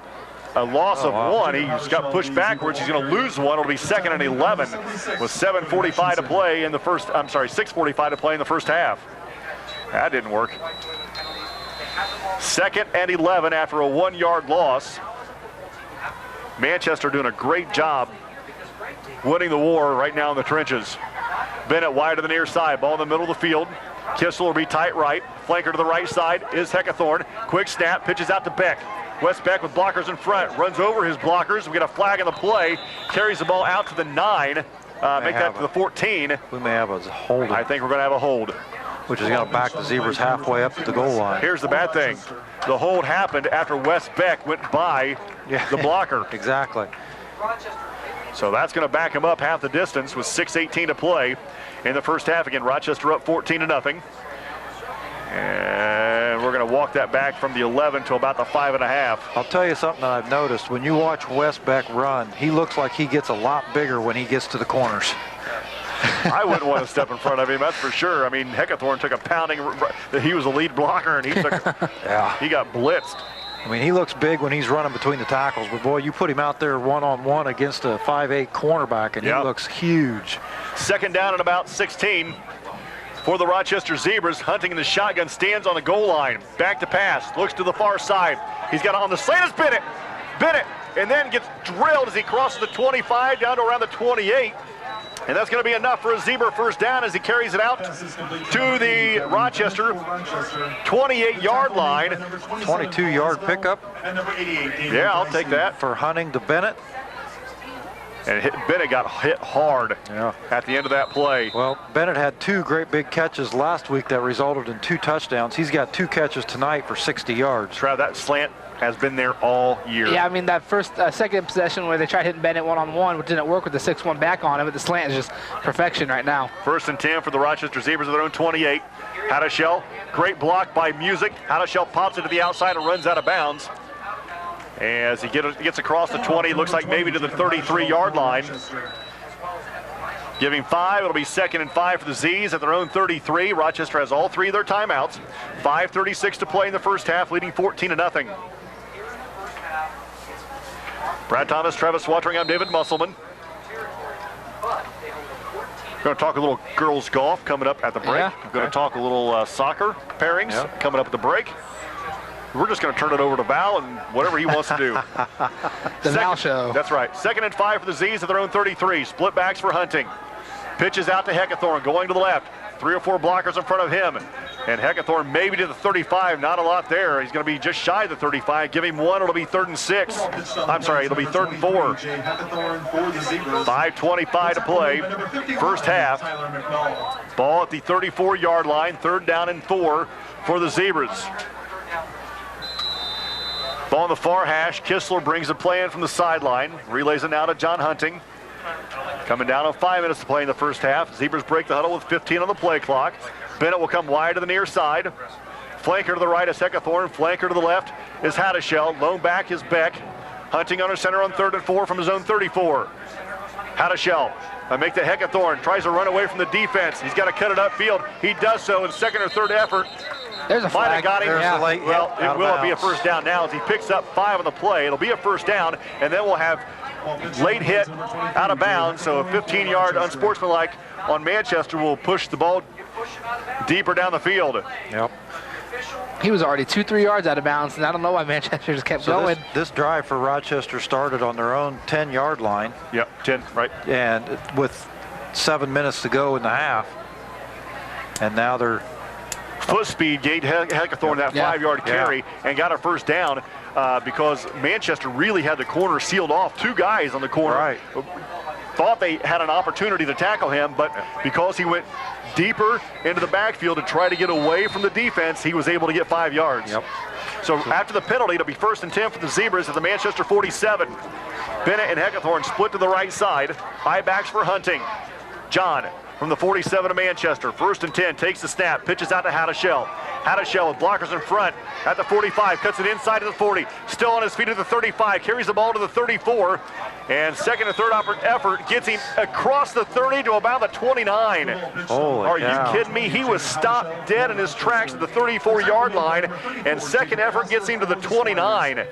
a loss of 1. He just got pushed backwards. He's going to lose 1. It'll be 2nd and 11 with 7:45 to play in the first. 6:45 to play in the first half. That didn't work. 2nd and 11 after a 1-yard loss. Manchester doing a great job winning the war right now in the trenches. Bennett wide to the near side, ball in the middle of the field. Kissel will be tight right. Flanker to the right side is Heckathorn. Quick snap, pitches out to Beck. Wes Beck with blockers in front, runs over his blockers. We get a flag on the play, carries the ball out to the 9, make that to the 14. We may have a hold. I think we're going to have a hold. which is going to back the Zebras halfway up to the goal line. Here's the bad thing. The hold happened after Wes Beck went by the blocker. Exactly. So that's going to back him up half the distance with 6:18 to play in the first half. Again, Rochester up 14-0. And we're going to walk that back from the 11 to about the 5.5. I'll tell you something that I've noticed. When you watch Wes Beck run, he looks like he gets a lot bigger when he gets to the corners. I wouldn't want to step in front of him, that's for sure. I mean, Heckathorn took a pounding. He was the lead blocker, and he took. He got blitzed. I mean, he looks big when he's running between the tackles, but boy, you put him out there one-on-one against a 5'8" cornerback, and he looks huge. Second down and about 16 for the Rochester Zebras. Hunting in the shotgun, stands on the goal line. Back to pass, looks to the far side. He's got it on the slant, it's Bennett, and then gets drilled as he crosses the 25 down to around the 28. And that's going to be enough for a Zebra first down as he carries it out to the Rochester 28-yard line. 22-yard pickup. Yeah, I'll take that. For Hunting to Bennett. And Bennett got hit hard at the end of that play. Well, Bennett had 2 great big catches last week that resulted in 2 touchdowns. He's got 2 catches tonight for 60 yards. Trav, that slant has been there all year. Yeah, I mean, that second possession where they tried hitting Bennett one-on-one, which didn't work with the 6-1 back on him, but the slant is just perfection right now. First and 10 for the Rochester Zebras at their own 28. Hadashell, great block by Music. Hadashell pops it to the outside and runs out of bounds. As he gets across the 20, looks like maybe to the 33-yard line. Giving 5, it'll be 2nd and 5 for the Z's at their own 33. Rochester has all 3 of their timeouts. 5:36 to play in the first half, leading 14-0. Brad Thomas, Travis Watering, I'm David Musselman. Going to talk a little girls golf coming up at the break. I'm going to talk a little soccer pairings coming up at the break. We're just going to turn it over to Val and whatever he wants to do. The Val show. That's right. 2nd and 5 for the Z's at their own 33. Split backs for Hunting. Pitches out to Heckathorn, going to the left. 3 or 4 blockers in front of him. And Heckathorn maybe to the 35, not a lot there. He's going to be just shy of the 35. Give him 1, it'll be 3rd and 6. I'm sorry, it'll be 3rd and 4. 5:25 to play, first half. Ball at the 34-yard line, 3rd down and 4 for the Zebras. Ball on the far hash, Kistler brings the play in from the sideline. Relays it now to John Hunting. Coming down on 5 minutes to play in the first half. Zebras break the huddle with 15 on the play clock. Bennett will come wide to the near side. Flanker to the right is Heckathorn. Flanker to the left is Hadashell. Lone back is Beck. Hunting under center on 3rd and 4 from his own 34. Hadashell make the Heckathorn. Tries to run away from the defense. He's got to cut it upfield. He does so in 2nd or 3rd effort. There's a flag. Might have got him. There's the late hit. Well, it will be a first down now as he picks up 5 on the play. It'll be a first down, and then we'll have late hit out of bounds. So a 15-yard unsportsmanlike on Manchester will push the ball deeper down the field. Yep. He was already 2-3 yards out of bounds, and I don't know why Manchester just kept going. This drive for Rochester started on their own 10-yard line. Yep, 10, right. And with 7 minutes to go in the half. And now they're foot speed gave Heckathorn that 5-yard carry and got a first down because Manchester really had the corner sealed off. 2 guys on the corner. Right. Thought they had an opportunity to tackle him, but because he went deeper into the backfield to try to get away from the defense, he was able to get 5 yards. Yep. So after the penalty, it'll be 1st and 10 for the Zebras at the Manchester 47. Bennett and Heckathorn split to the right side. High backs for Hunting. John from the 47 of Manchester. 1st and 10, takes the snap, pitches out to Hadashell. Hadashell with blockers in front at the 45, cuts it inside to the 40. Still on his feet at the 35, carries the ball to the 34. And 2nd and 3rd effort gets him across the 30 to about the 29. Holy cow. You kidding me? He was stopped dead in his tracks at the 34-yard line. And 2nd effort gets him to the 29.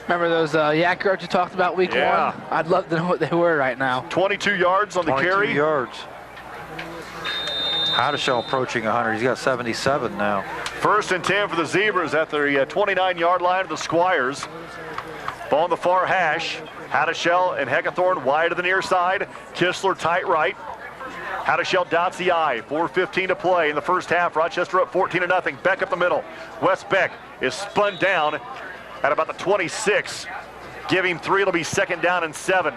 Remember those yak yards you talked about week 1? I'd love to know what they were right now. 22 yards on the carry. 22 yards. Hadashell approaching 100. He's got 77 now. 1st and 10 for the Zebras at the 29-yard line of the Squires. Ball on the far hash. Hadashell and Heckathorn wide to the near side. Kistler tight right. Hadashell dots the I. 4:15 to play in the first half. Rochester up 14-0. Beck up the middle. Wes Beck is spun down at about the 26. Give him 3. It'll be 2nd down and 7.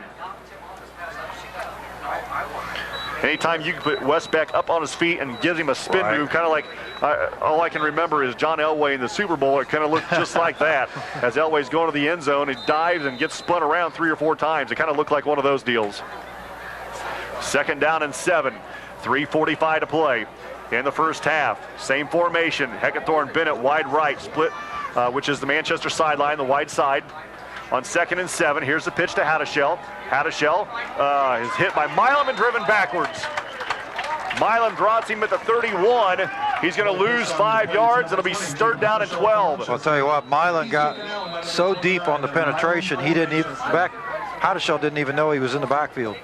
Anytime you can put Westbeck up on his feet and gives him a spin move, kind of like all I can remember is John Elway in the Super Bowl. It kind of looked just like that. As Elway's going to the end zone, he dives and gets spun around 3 or 4 times. It kind of looked like one of those deals. 2nd down and 7. 3:45 to play in the first half. Same formation. Heckathorn, Bennett, wide right, split, which is the Manchester sideline, the wide side. On 2nd and 7, here's the pitch to Hadashell. Hadashell is hit by Milam and driven backwards. Milam drops him at the 31. He's going to lose 5 yards. It'll be 3rd down and 12. So I'll tell you what, Milam got so deep on the penetration, he didn't even, Hadashell didn't even know he was in the backfield.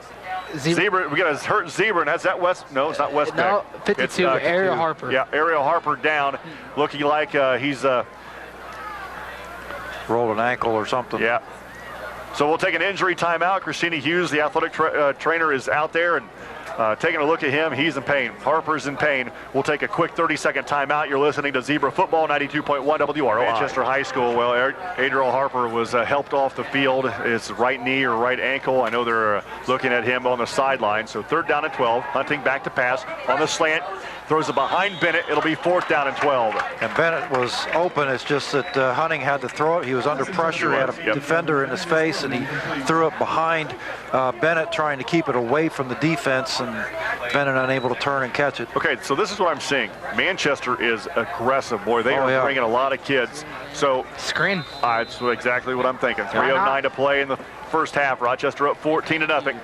Zebra, we got a hurt Zebra, and that's that West. No, it's not Westbeck. No, 52, it's, Ariel Harper. Yeah, Ariel Harper down, looking like he's rolled an ankle or something. Yeah. So we'll take an injury timeout. Christina Hughes, the athletic trainer, is out there and taking a look at him. He's in pain. Harper's in pain. We'll take a quick 30-second timeout. You're listening to Zebra Football, 92.1 WROI. Manchester High School. Well, Adriel Harper was helped off the field. His right knee or right ankle. I know they're looking at him on the sideline. So 3rd down and 12. Hunting back to pass on the slant. Throws it behind Bennett. It'll be 4th down and 12. And Bennett was open. It's just that Hunting had to throw it. He was under pressure. He had a defender in his face, and he threw it behind Bennett, trying to keep it away from the defense, and Bennett unable to turn and catch it. Okay, so this is what I'm seeing. Manchester is aggressive, boy. They are bringing a lot of kids. So screen. That's exactly what I'm thinking. 3:09 to play in the first half. Rochester up 14-0.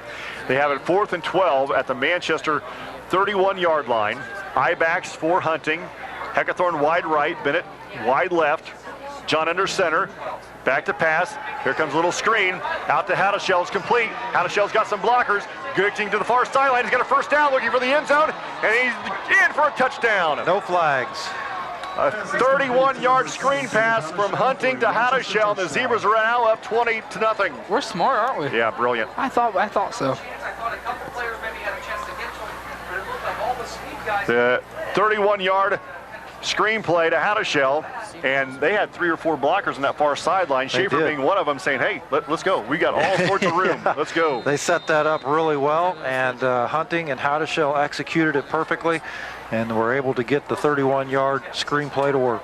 They have it 4th and 12 at the Manchester 31-yard line. I-backs for Hunting. Heckathorn wide right, Bennett wide left. John under center. Back to pass. Here comes a little screen. Out to Hadashell's complete. Hadashell's got some blockers. Getting to the far sideline. He's got a 1st down, looking for the end zone, and he's in for a touchdown. No flags. A 31-yard screen pass from Hunting to Hadashell. The Zebras are now up 20-0. We're smart, aren't we? Yeah, brilliant. I thought so. The 31-yard screen play to Hadashell, and they had 3 or 4 blockers on that far sideline. Schaefer being one of them, saying, hey, let's go. We got all sorts of room. Let's go. They set that up really well, and Hunting and Hadashell executed it perfectly, and were able to get the 31-yard screen play to work.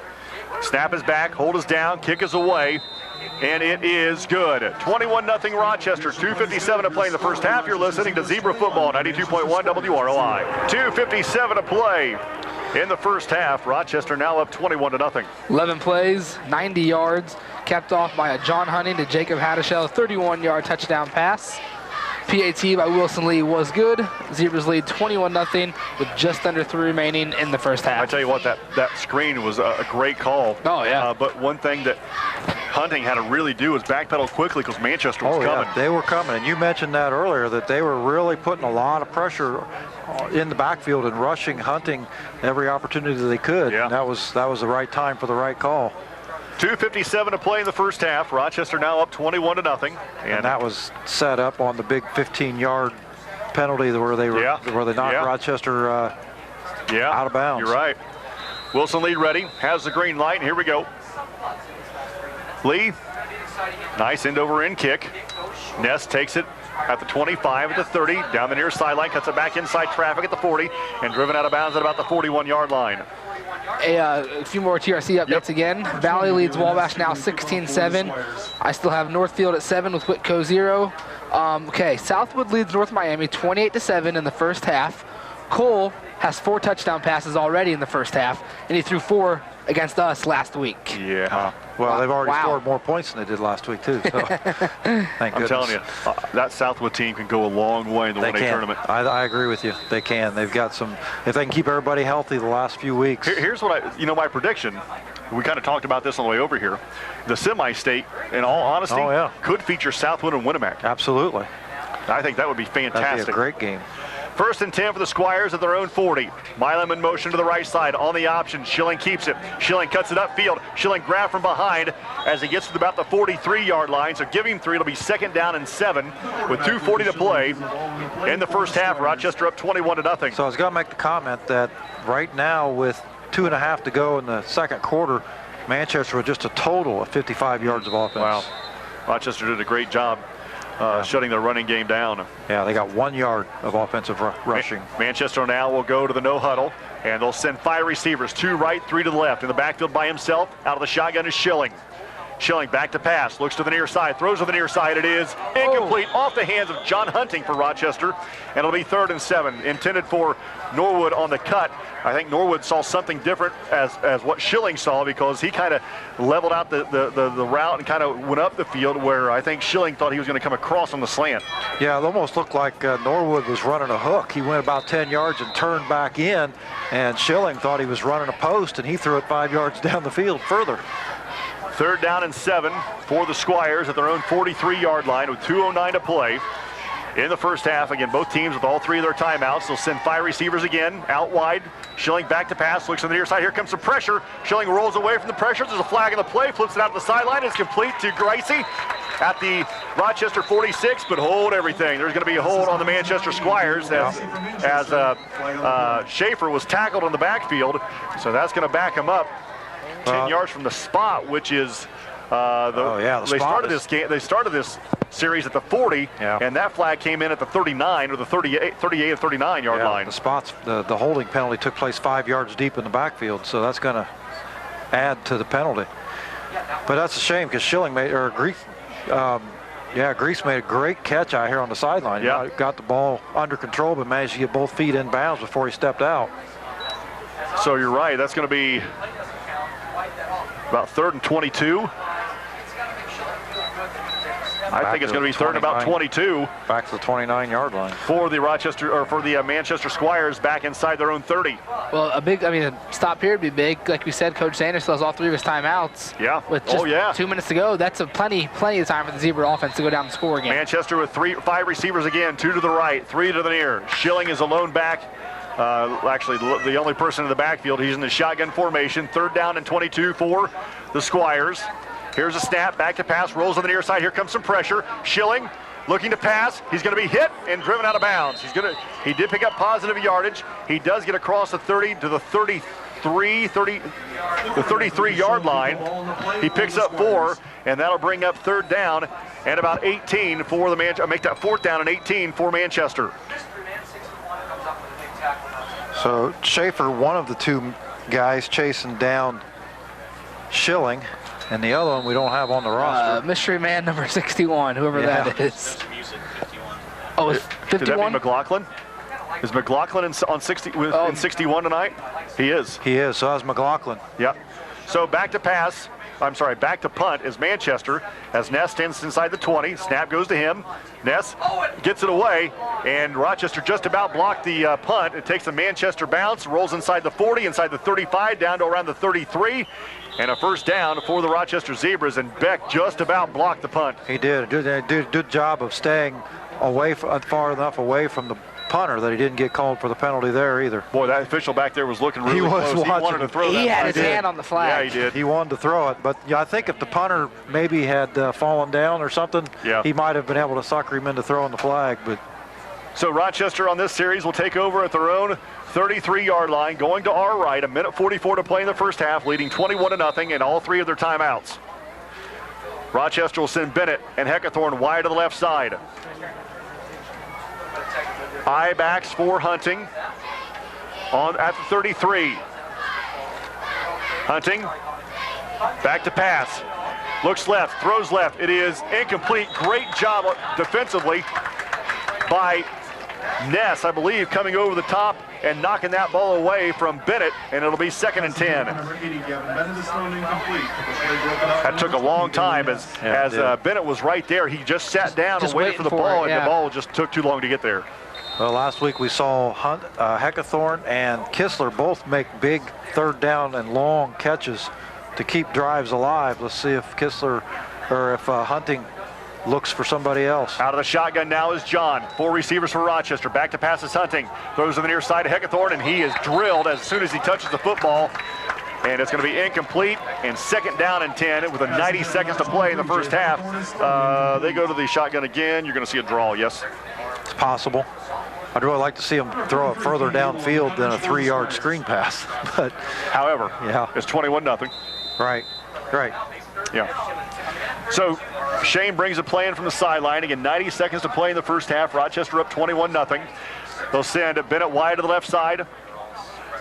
Snap is back, hold is down, kick is away, and it is good. 21-0 Rochester, 2:57 to play in the first half. You're listening to Zebra Football, 92.1 WROI. 2:57 to play in the first half. Rochester now up 21-0. 11 plays, 90 yards, capped off by a John Hunting to Jacob Hadashell, 31-yard touchdown pass. PAT by Wilson Lee was good. Zebras lead 21-0 with just under 3 remaining in the first half. I tell you what, that screen was a great call. Oh, yeah. But one thing that Hunting had to really do was backpedal quickly because Manchester was coming. Yeah, they were coming, and you mentioned that earlier, that they were really putting a lot of pressure in the backfield and rushing Hunting every opportunity they could. Yeah. And that was the right time for the right call. 2:57 to play in the first half. Rochester now up 21-0. And that was set up on the big 15-yard penalty where they knocked Rochester out of bounds. You're right. Wilson Lee ready, has the green light, and here we go. Lee, nice end-over-end kick. Ness takes it at the 25, at the 30, down the near sideline, cuts it back inside traffic at the 40, and driven out of bounds at about the 41-yard line. A few more TRC updates again. Valley leads Wabash now 16-7. I still have Northfield at 7 with Whitco 0. Okay, Southwood leads North Miami 28-7 in the first half. Cole has 4 touchdown passes already in the first half, and he threw 4 against us last week. Yeah. Well, they've already scored more points than they did last week, too. So, thank goodness. I'm telling you, that Southwood team can go a long way in the 1A tournament. I agree with you. They can. They've got some, if they can keep everybody healthy the last few weeks. Here's what my prediction. We kind of talked about this on the way over here. The semi-state, in all honesty, could feature Southwood and Winnemac. Absolutely. I think that would be fantastic. That'd be a great game. 1st and 10 for the Squires at their own 40. Milam in motion to the right side on the option. Schilling keeps it. Schilling cuts it upfield. Schilling grabbed from behind as he gets to about the 43-yard line. So give him 3. It'll be 2nd down and 7 with 2:40 to play in the first half. Rochester up 21-0. So I was going to make the comment that right now with 2.5 to go in the second quarter, Manchester with just a total of 55 yards of offense. Wow. Rochester did a great job. shutting their running game down. Yeah, they got 1 yard of offensive rushing. Manchester now will go to the no huddle, and they'll send 5 receivers, 2 right, 3 to the left. In the backfield by himself, out of the shotgun is Schilling. Schilling back to pass, looks to the near side, throws to the near side. It is incomplete, off the hands of John Hunting for Rochester, and it'll be 3rd and 7, intended for Norwood on the cut. I think Norwood saw something different as what Schilling saw, because he kind of leveled out the route and kind of went up the field, where I think Schilling thought he was going to come across on the slant. Yeah, it almost looked like Norwood was running a hook. He went about 10 yards and turned back in, and Schilling thought he was running a post, and he threw it 5 yards down the field further. 3rd down and 7 for the Squires at their own 43-yard line with 2:09 to play in the first half. Again, both teams with all 3 of their timeouts. They'll send 5 receivers again, out wide. Schilling back to pass, looks on the near side. Here comes some pressure. Schilling rolls away from the pressure. There's a flag in the play, flips it out to the sideline. It's complete to Gracie at the Rochester 46, but hold everything. There's going to be a hold on the Manchester Squires as Schaefer was tackled in the backfield, so that's going to back him up 10 yards from the spot, which is they started this series at the 40, and that flag came in at the 39 or the 38 or 39 yard line. The spots, the holding penalty took place 5 yards deep in the backfield, so that's going to add to the penalty. But that's a shame, because Schilling made, or Grease made a great catch out here on the sideline. Yeah. He got the ball under control, but managed to get both feet in bounds before he stepped out. So you're right. That's going to be about 3rd and 22. I think it's going to be 3rd and about 22. Back to the 29-yard line. For the Manchester Squires back inside their own 30. Well, a stop here would be big. Like we said, Coach Sanders still has all 3 of his timeouts. Yeah. With just 2 minutes to go, that's plenty of time for the Zebra offense to go down and score again. Manchester with 5 receivers again, 2 to the right, 3 to the near. Schilling is a lone back. Actually, the only person in the backfield. He's in the shotgun formation. 3rd down and 22 for the Squires. Here's a snap, back to pass, rolls on the near side. Here comes some pressure. Schilling looking to pass. He's going to be hit and driven out of bounds. He did pick up positive yardage. He does get across the 30 to the 33-yard line. He picks up 4, and that'll bring up 3rd down and about 18 for the make that 4th down and 18 for Manchester. So Schaefer, one of the 2 guys chasing down Schilling, and the other one we don't have on the roster. Mystery man number 61, whoever that is. Oh, it's 51? Could that be McLaughlin? Is McLaughlin in 61 tonight? He is. He is, so that's McLaughlin. Yep. So back to punt is Manchester as Ness stands inside the 20. Snap goes to him. Ness gets it away, and Rochester just about blocked the punt. It takes a Manchester bounce, rolls inside the 40, inside the 35, down to around the 33, and a 1st down for the Rochester Zebras, and Beck just about blocked the punt. He did. Did a good job of staying away far enough away from the punter that he didn't get called for the penalty there either. Boy, that official back there was looking really close. He wanted to throw that. He had his hand on the flag. Yeah, he did. He wanted to throw it, but I think if the punter maybe had fallen down or something, he might have been able to sucker him into throwing the flag. But so Rochester on this series will take over at their own 33-yard line, going to our right. 1:44 to play in the first half, leading 21-0 in all 3 of their timeouts. Rochester will send Bennett and Heckathorn wide to the left side. High backs for Hunting at the 33. Hunting back to pass. Looks left, throws left. It is incomplete. Great job defensively by Ness, I believe, coming over the top and knocking that ball away from Bennett, and it'll be 2nd and 10. That took a long time as Bennett was right there. He just sat down and waited for the ball, and the ball just took too long to get there. Well, last week we saw Heckathorn and Kistler both make big 3rd down and long catches to keep drives alive. Let's see if Kistler or if Hunting looks for somebody else. Out of the shotgun now is John. 4 receivers for Rochester. Back to pass is Hunting. Throws to the near side of Heckathorn, and he is drilled as soon as he touches the football. And it's going to be incomplete, and 2nd down and 10 with 90 seconds to play in the first half. They go to the shotgun again. You're going to see a draw, yes? It's possible. I'd really like to see him throw it further downfield than a 3-yard screen pass. But however, it's 21-0. Right. Yeah. So Shane brings a play in from the sideline. Again, 90 seconds to play in the first half. Rochester up 21-0. They'll send Bennett wide to the left side.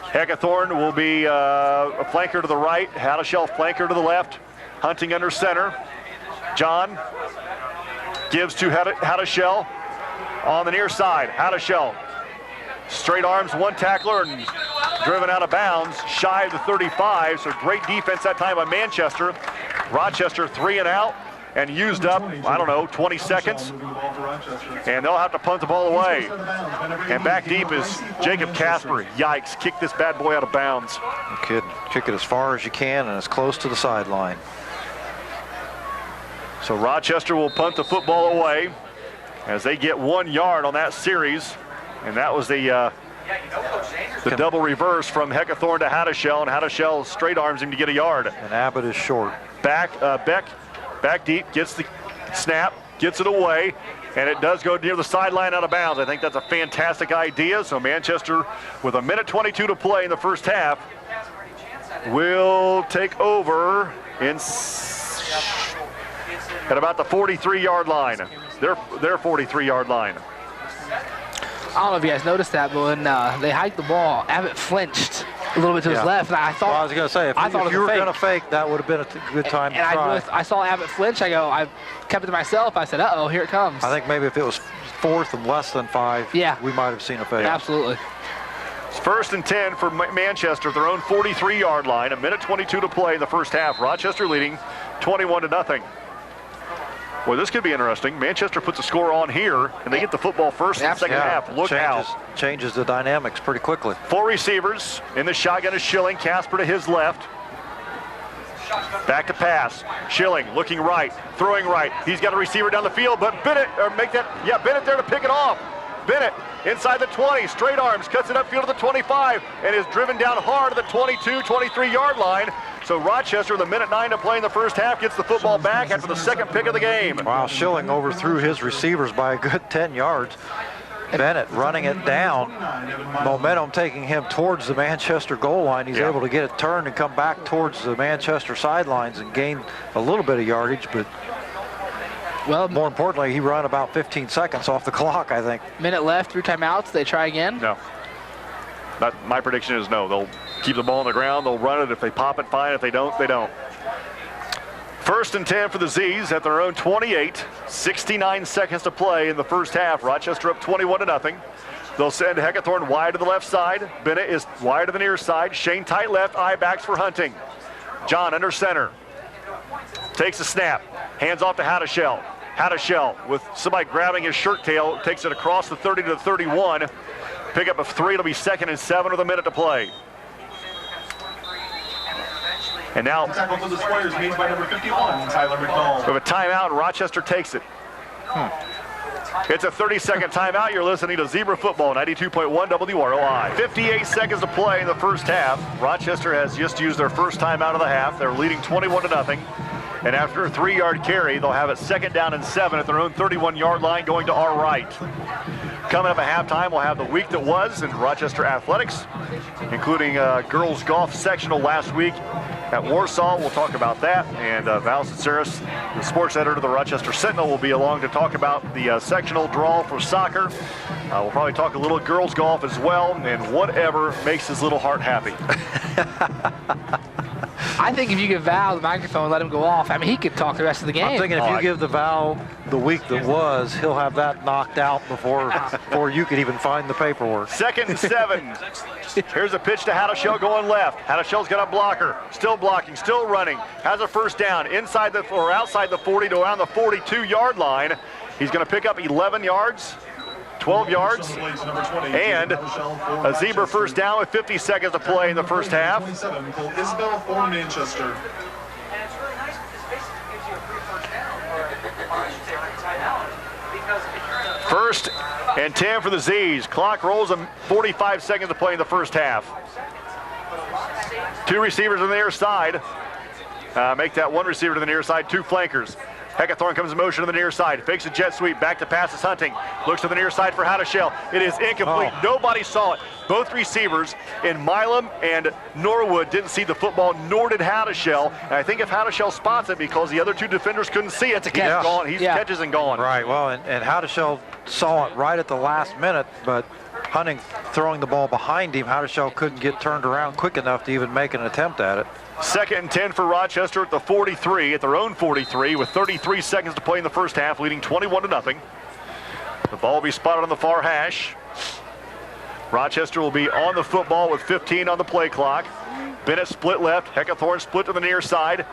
Heckathorn will be a flanker to the right. Hadashell flanker to the left. Hunting under center. John gives to Hadashell on the near side. Hadashell, straight arms, one tackler, and driven out of bounds, shy of the 35. So great defense that time by Manchester. Rochester 3 and out, and used up, 20 seconds. And they'll have to punt the ball away. And back deep is Jacob Casper. Yikes, kick this bad boy out of bounds. No kidding. Kick it as far as you can and as close to the sideline. So Rochester will punt the football away as they get 1 yard on that series. And that was the double reverse from Heckathorn to Hadashell, and Hadashell straight arms him to get a yard. And Abbott is short. Beck, back deep, gets the snap, gets it away, and it does go near the sideline out of bounds. I think that's a fantastic idea. So Manchester, with 1:22 to play in the first half, will take over at about the 43-yard line. Their 43-yard line. I don't know if you guys noticed that, but when they hiked the ball, Abbott flinched a little bit to his left. And I thought, I was going to say, if you were going to fake, that would have been a good time to try. I saw Abbott flinch. I kept it to myself. I said, uh-oh, here it comes. I think maybe if it was fourth and less than 5, we might have seen a fake. Absolutely. It's 1st and 10 for Manchester, their own 43-yard line. 1:22 to play in the first half. Rochester leading 21-0. Well, this could be interesting. Manchester puts a score on here, and they get the football first in the second half. Look out. Changes the dynamics pretty quickly. 4 receivers. In the shotgun is Schilling. Casper to his left. Back to pass. Schilling looking right, throwing right. He's got a receiver down the field, but Bennett there to pick it off. Bennett inside the 20, straight arms, cuts it upfield to the 25, and is driven down hard to the 22, 23-yard line. So Rochester, the 1:09 to play in the first half, gets the football back after the second pick of the game. Wow, Schilling overthrew his receivers by a good 10 yards. Bennett running it down, momentum taking him towards the Manchester goal line. He's able to get it turned and come back towards the Manchester sidelines and gain a little bit of yardage, but more importantly, he ran about 15 seconds off the clock, I think. Minute left, 3 timeouts. They try again? No. My prediction is no. They'll keep the ball on the ground. They'll run it. If they pop it, fine. If they don't, they don't. 1st and 10 for the Z's at their own 28. 69 seconds to play in the first half. Rochester up 21-0. They'll send Heckathorn wide to the left side. Bennett is wide to the near side. Shane tight left. Eye backs for Hunting. John under center. Takes a snap. Hands off to Hadashell. Hadashell with somebody grabbing his shirt tail. Takes it across the 30 to the 31. Pickup of 3. It'll be 2nd and 7 with a minute to play. And now tackle for the Squires made by number 51, Tyler McNall. We have a timeout, and Rochester takes it. It's a 30-second timeout. You're listening to Zebra Football, 92.1 WROI. 58 seconds to play in the first half. Rochester has just used their first timeout of the half. They're leading 21-0. And after a 3-yard carry, they'll have it 2nd down and 7 at their own 31-yard line going to our right. Coming up at halftime, we'll have the week that was in Rochester athletics, including girls golf sectional last week at Warsaw. We'll talk about that. And Val Saris, the sports editor of the Rochester Sentinel, will be along to talk about the sectional draw for soccer. We'll probably talk a little girls golf as well, and whatever makes his little heart happy. I think if you give Val the microphone and let him go off, I mean, he could talk the rest of the game. I'm thinking if you give the Val the week that was, he'll have that knocked out before you could even find the paperwork. 2nd and 7. Here's a pitch to Hadashell going left. Hadashell's got a blocker. Still blocking, still running. Has a first down inside the or outside the 40 to around the 42-yard line. He's going to pick up 11 yards. 12 yards, and a Zebra first down with 50 seconds to play in the first half. Isabel for Manchester. First and 10 for the Z's. Clock rolls, 45 seconds to play in the first half. 2 receivers on the near side. Make that 1 receiver to the near side, 2 flankers. Heckathorn comes in motion to the near side. Fakes a jet sweep. Back to pass is Hunting. Looks to the near side for Hadashell. It is incomplete. Oh. Nobody saw it. Both receivers in Milam and Norwood didn't see the football, nor did Hadashell. And I think if Hadashell spots it because the other two defenders couldn't see it, he's gone. He catches and gone. Right. Well, and Hadashell saw it right at the last minute, but Hunting throwing the ball behind him, Hadashell couldn't get turned around quick enough to even make an attempt at it. 2nd and 10 for Rochester at the 43, at their own 43, with 33 seconds to play in the first half, leading 21-0. The ball will be spotted on the far hash. Rochester will be on the football with 15 on the play clock. Bennett split left, Heckathorn split to the near side.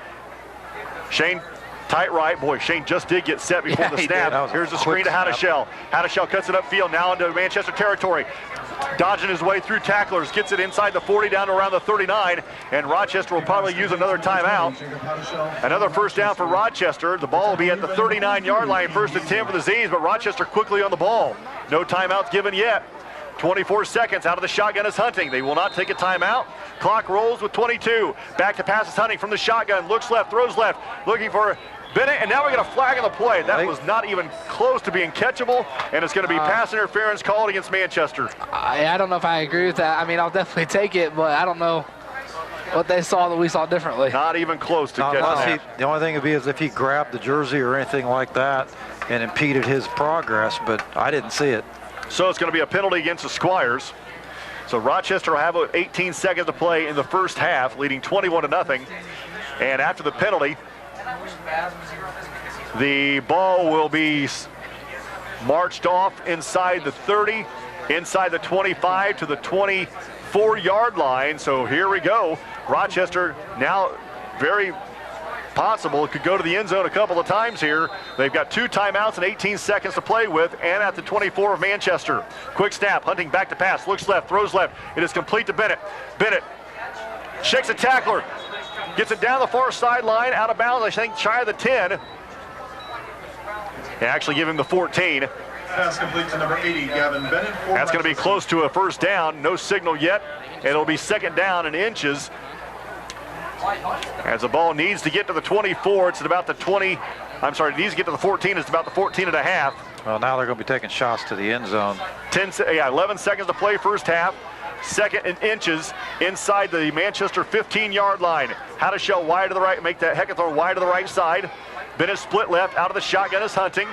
Shane tight right. Boy, Shane just did get set before the snap. Here's the screen to Hadashell. Hadashell cuts it upfield, now into Manchester territory. Dodging his way through tacklers, gets it inside the 40 down to around the 39, and Rochester will probably use another timeout. Another first down for Rochester. The ball will be at the 39-yard line, 1st and 10 for the Z's, but Rochester quickly on the ball. No timeouts given yet. 24 seconds out of the shotgun is Hunting. They will not take a timeout. Clock rolls with 22. Back to pass is Hunting from the shotgun. Looks left, throws left, looking for Bennett, and now we got a flag on the play. That was not even close to being catchable, and it's going to be pass interference called against Manchester. I don't know if I agree with that. I mean, I'll definitely take it, but I don't know what they saw that we saw differently. Not even close to catching that. The only thing would be is if he grabbed the jersey or anything like that and impeded his progress, but I didn't see it. So it's going to be a penalty against the Squires. So Rochester will have 18 seconds to play in the first half, leading 21-0. And after the penalty, the ball will be marched off inside the 30, inside the 25 to the 24-yard line. So here we go. Rochester now very possible could go to the end zone a couple of times here. They've got 2 timeouts and 18 seconds to play with, and at the 24 of Manchester. Quick snap, Hunting back to pass, looks left, throws left. It is complete to Bennett. Bennett shakes a tackler, gets it down the far sideline, out of bounds, I think shy of the 10. They actually give him the 14. Pass complete to number 80, Gavin Bennett. That's going to be close to a first down. No signal yet. It'll be 2nd down and inches. As the ball needs to get to the 24, it's at about the 20. I'm sorry, it needs to get to the 14. It's about the 14 and a half. Well, now they're going to be taking shots to the end zone. 11 seconds to play first half. 2nd and inches inside the Manchester 15-yard line. Hadashell wide to the right, make that Heckathorn wide to the right side. Bennett split left, out of the shotgun is Hunting.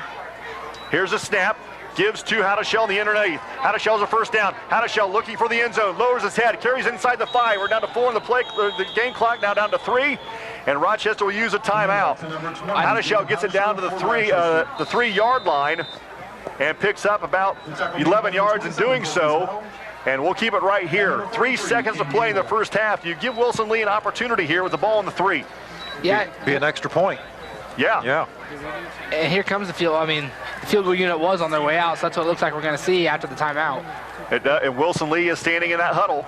Here's a snap, gives to Hadashell in the underneath. Hadashell's a first down. Hadashell looking for the end zone, lowers his head, carries inside the 5. We're down to 4 in the game clock, now down to 3. And Rochester will use a timeout. Hadashell gets it down to the 3-yard line and picks up about 11 yards in doing so. And we'll keep it right here. 3 seconds to play in the first half. You give Wilson Lee an opportunity here with the ball in the 3. Yeah. Be an extra point. Yeah. And here comes the field. I mean, the field goal unit was on their way out, so that's what it looks like we're going to see after the timeout. And Wilson Lee is standing in that huddle.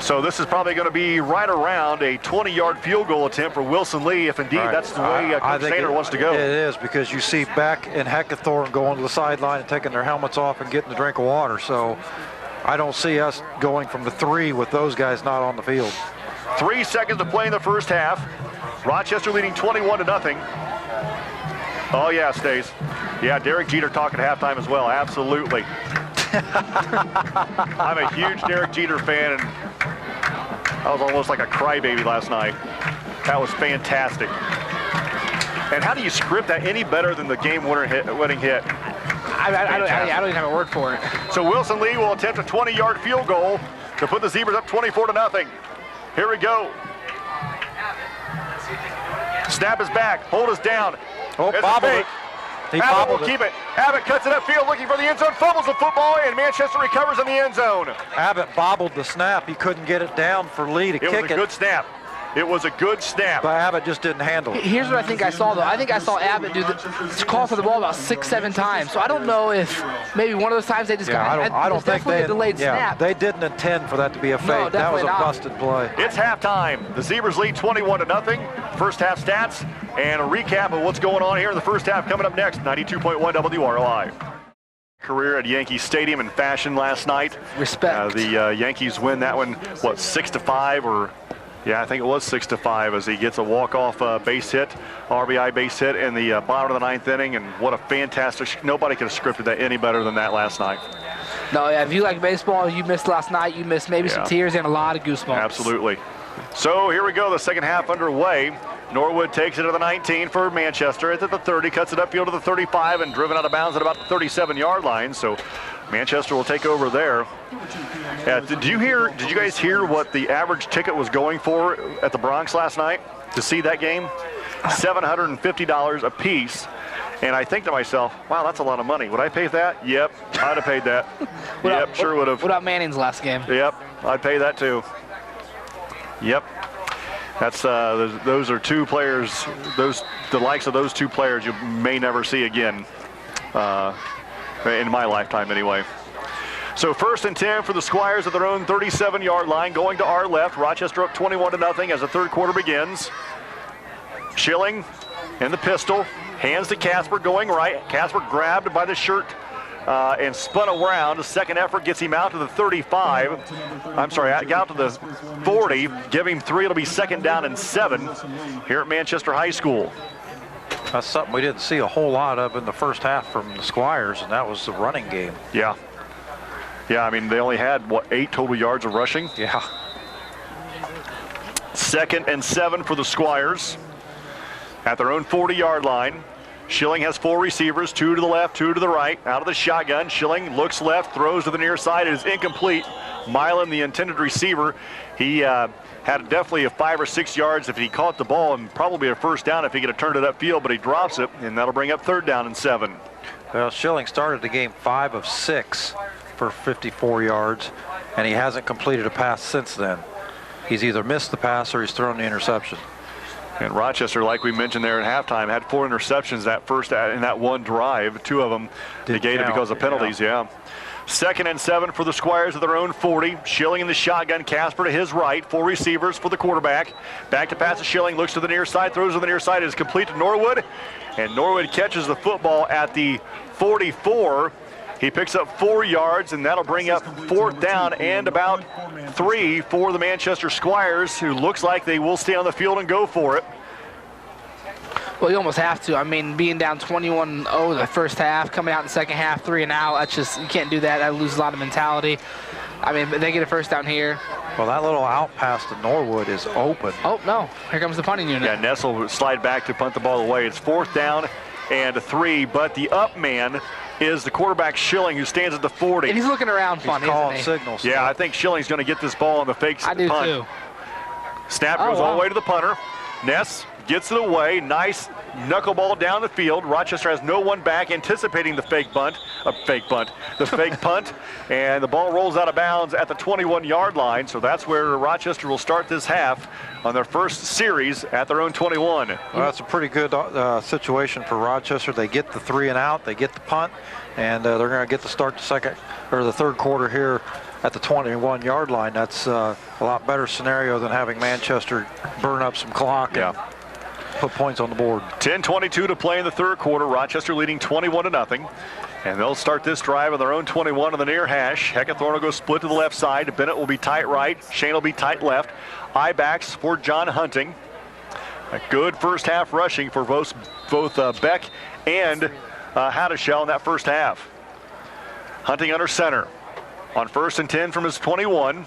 So this is probably going to be right around a 20-yard field goal attempt for Wilson Lee, if indeed that's the way Coach Sainer wants to go. It is, because you see Beck and Heckathorn going to the sideline and taking their helmets off and getting a drink of water. So I don't see us going from the 3 with those guys not on the field. 3 seconds to play in the first half. Rochester leading 21-0. Oh yeah, Stace. Yeah, Derek Jeter talking halftime as well. Absolutely. I'm a huge Derek Jeter fan, and I was almost like a crybaby last night. That was fantastic. And how do you script that any better than the winning hit? I don't even have a word for it. So Wilson Lee will attempt a 20-yard field goal to put the Zebras up 24-0. Here we go. Snap is back. Hold us down. Oh, bobbled it. He Abbott bobbled will it. keep it. Abbott cuts it upfield looking for the end zone, fumbles the football, and Manchester recovers in the end zone. Abbott bobbled the snap. He couldn't get it down for Lee to kick it. It was a good snap. It was a good snap. But Abbott just didn't handle it. Here's what I think I saw, though. I think I saw Abbott do the call for the ball about 6-7 times. So I don't know if maybe one of those times they just got it. I don't think they a delayed snap. They didn't intend for that to be a fake. No, that was a not. busted play. It's halftime. The Zebras lead 21-0. First half stats and a recap of what's going on here in the first half coming up next. 92.1 WRLI. Career at Yankee Stadium in fashion last night. Respect. The Yankees win that one, what, 6-5 or... Yeah, I think it was 6-5 as he gets a walk-off base hit, RBI base hit in the bottom of the 9th inning, and what a fantastic, nobody could have scripted that any better than that last night. No, yeah, if you like baseball, you missed last night, you missed maybe some tears and a lot of goosebumps. Absolutely. So here we go, the second half underway. Norwood takes it to the 19 for Manchester. It's at the 30, cuts it upfield to the 35, and driven out of bounds at about the 37-yard line. So Manchester will take over there. Did you guys hear what the average ticket was going for at the Bronx last night to see that game? $750 a piece. And I think to myself, wow, that's a lot of money. Would I pay that? Yep, I'd have paid that. Sure would have. What about Manning's last game? Yep, I'd pay that too. Yep. That's those are two players. The likes of those two players you may never see again in my lifetime, anyway. So 1st and 10 for the Squires at their own 37-yard line, going to our left. Rochester up 21-0 as the third quarter begins. Schilling in the pistol, hands to Casper going right. Casper grabbed by the shirt and spun around. The second effort gets him out to the 35. I'm sorry, out to the 40. Give him 3. It'll be 2nd down and 7 here at Manchester High School. That's something we didn't see a whole lot of in the first half from the Squires, and that was the running game. Yeah. Yeah, I mean, they only had, 8 total yards of rushing? Yeah. 2nd and 7 for the Squires at their own 40-yard line. Schilling has 4 receivers, 2 to the left, 2 to the right. Out of the shotgun, Schilling looks left, throws to the near side. It is incomplete. Milan, the intended receiver, he had definitely a 5 or 6 yards if he caught the ball, and probably a first down if he could have turned it upfield, but he drops it, and that'll bring up 3rd down and 7. Well, Schilling started the game 5 of 6 for 54 yards, and he hasn't completed a pass since then. He's either missed the pass or he's thrown the interception. And Rochester, like we mentioned there at halftime, had 4 interceptions in that one drive. 2 of them negated because of penalties, yeah. 2nd and 7 for the Squires at their own 40. Schilling in the shotgun, Casper to his right. 4 receivers for the quarterback. Back to pass to Schilling, looks to the near side, throws to the near side. It is complete to Norwood. And Norwood catches the football at the 44. He picks up 4 yards, and that'll bring up 4th down and about 3 for the Manchester Squires, who looks like they will stay on the field and go for it. Well, you almost have to. I mean, being down 21-0 the first half, coming out in the second half, 3 and out, that's just, you can't do that. That loses a lot of mentality. I mean, they get a first down here. Well, that little out pass to Norwood is open. Oh, no. Here comes the punting unit. Yeah, Ness will slide back to punt the ball away. It's 4th down and 3, but the up man is the quarterback Schilling, who stands at the 40. And he's looking around funny, he's calling isn't he? signals. Yeah, I think Schilling's going to get this ball on the fake punt. I do too. Snap goes all the way to the punter. Ness gets it away. Nice knuckleball down the field. Rochester has no one back, anticipating the fake punt, and the ball rolls out of bounds at the 21-yard line. So that's where Rochester will start this half on their first series at their own 21. Well, that's a pretty good situation for Rochester. They get the 3 and out, they get the punt, and they're going to get to start the third quarter here at the 21-yard line. That's a lot better scenario than having Manchester burn up some clock and put points on the board. 10:22 to play in the third quarter. Rochester leading 21-0. And they'll start this drive on their own 21 on the near hash. Heckathorn will go split to the left side. Bennett will be tight right. Shane will be tight left. I-backs for John Hunting. A good first half rushing for both Beck and Hadashell in that first half. Hunting under center. On 1st and 10 from his 21.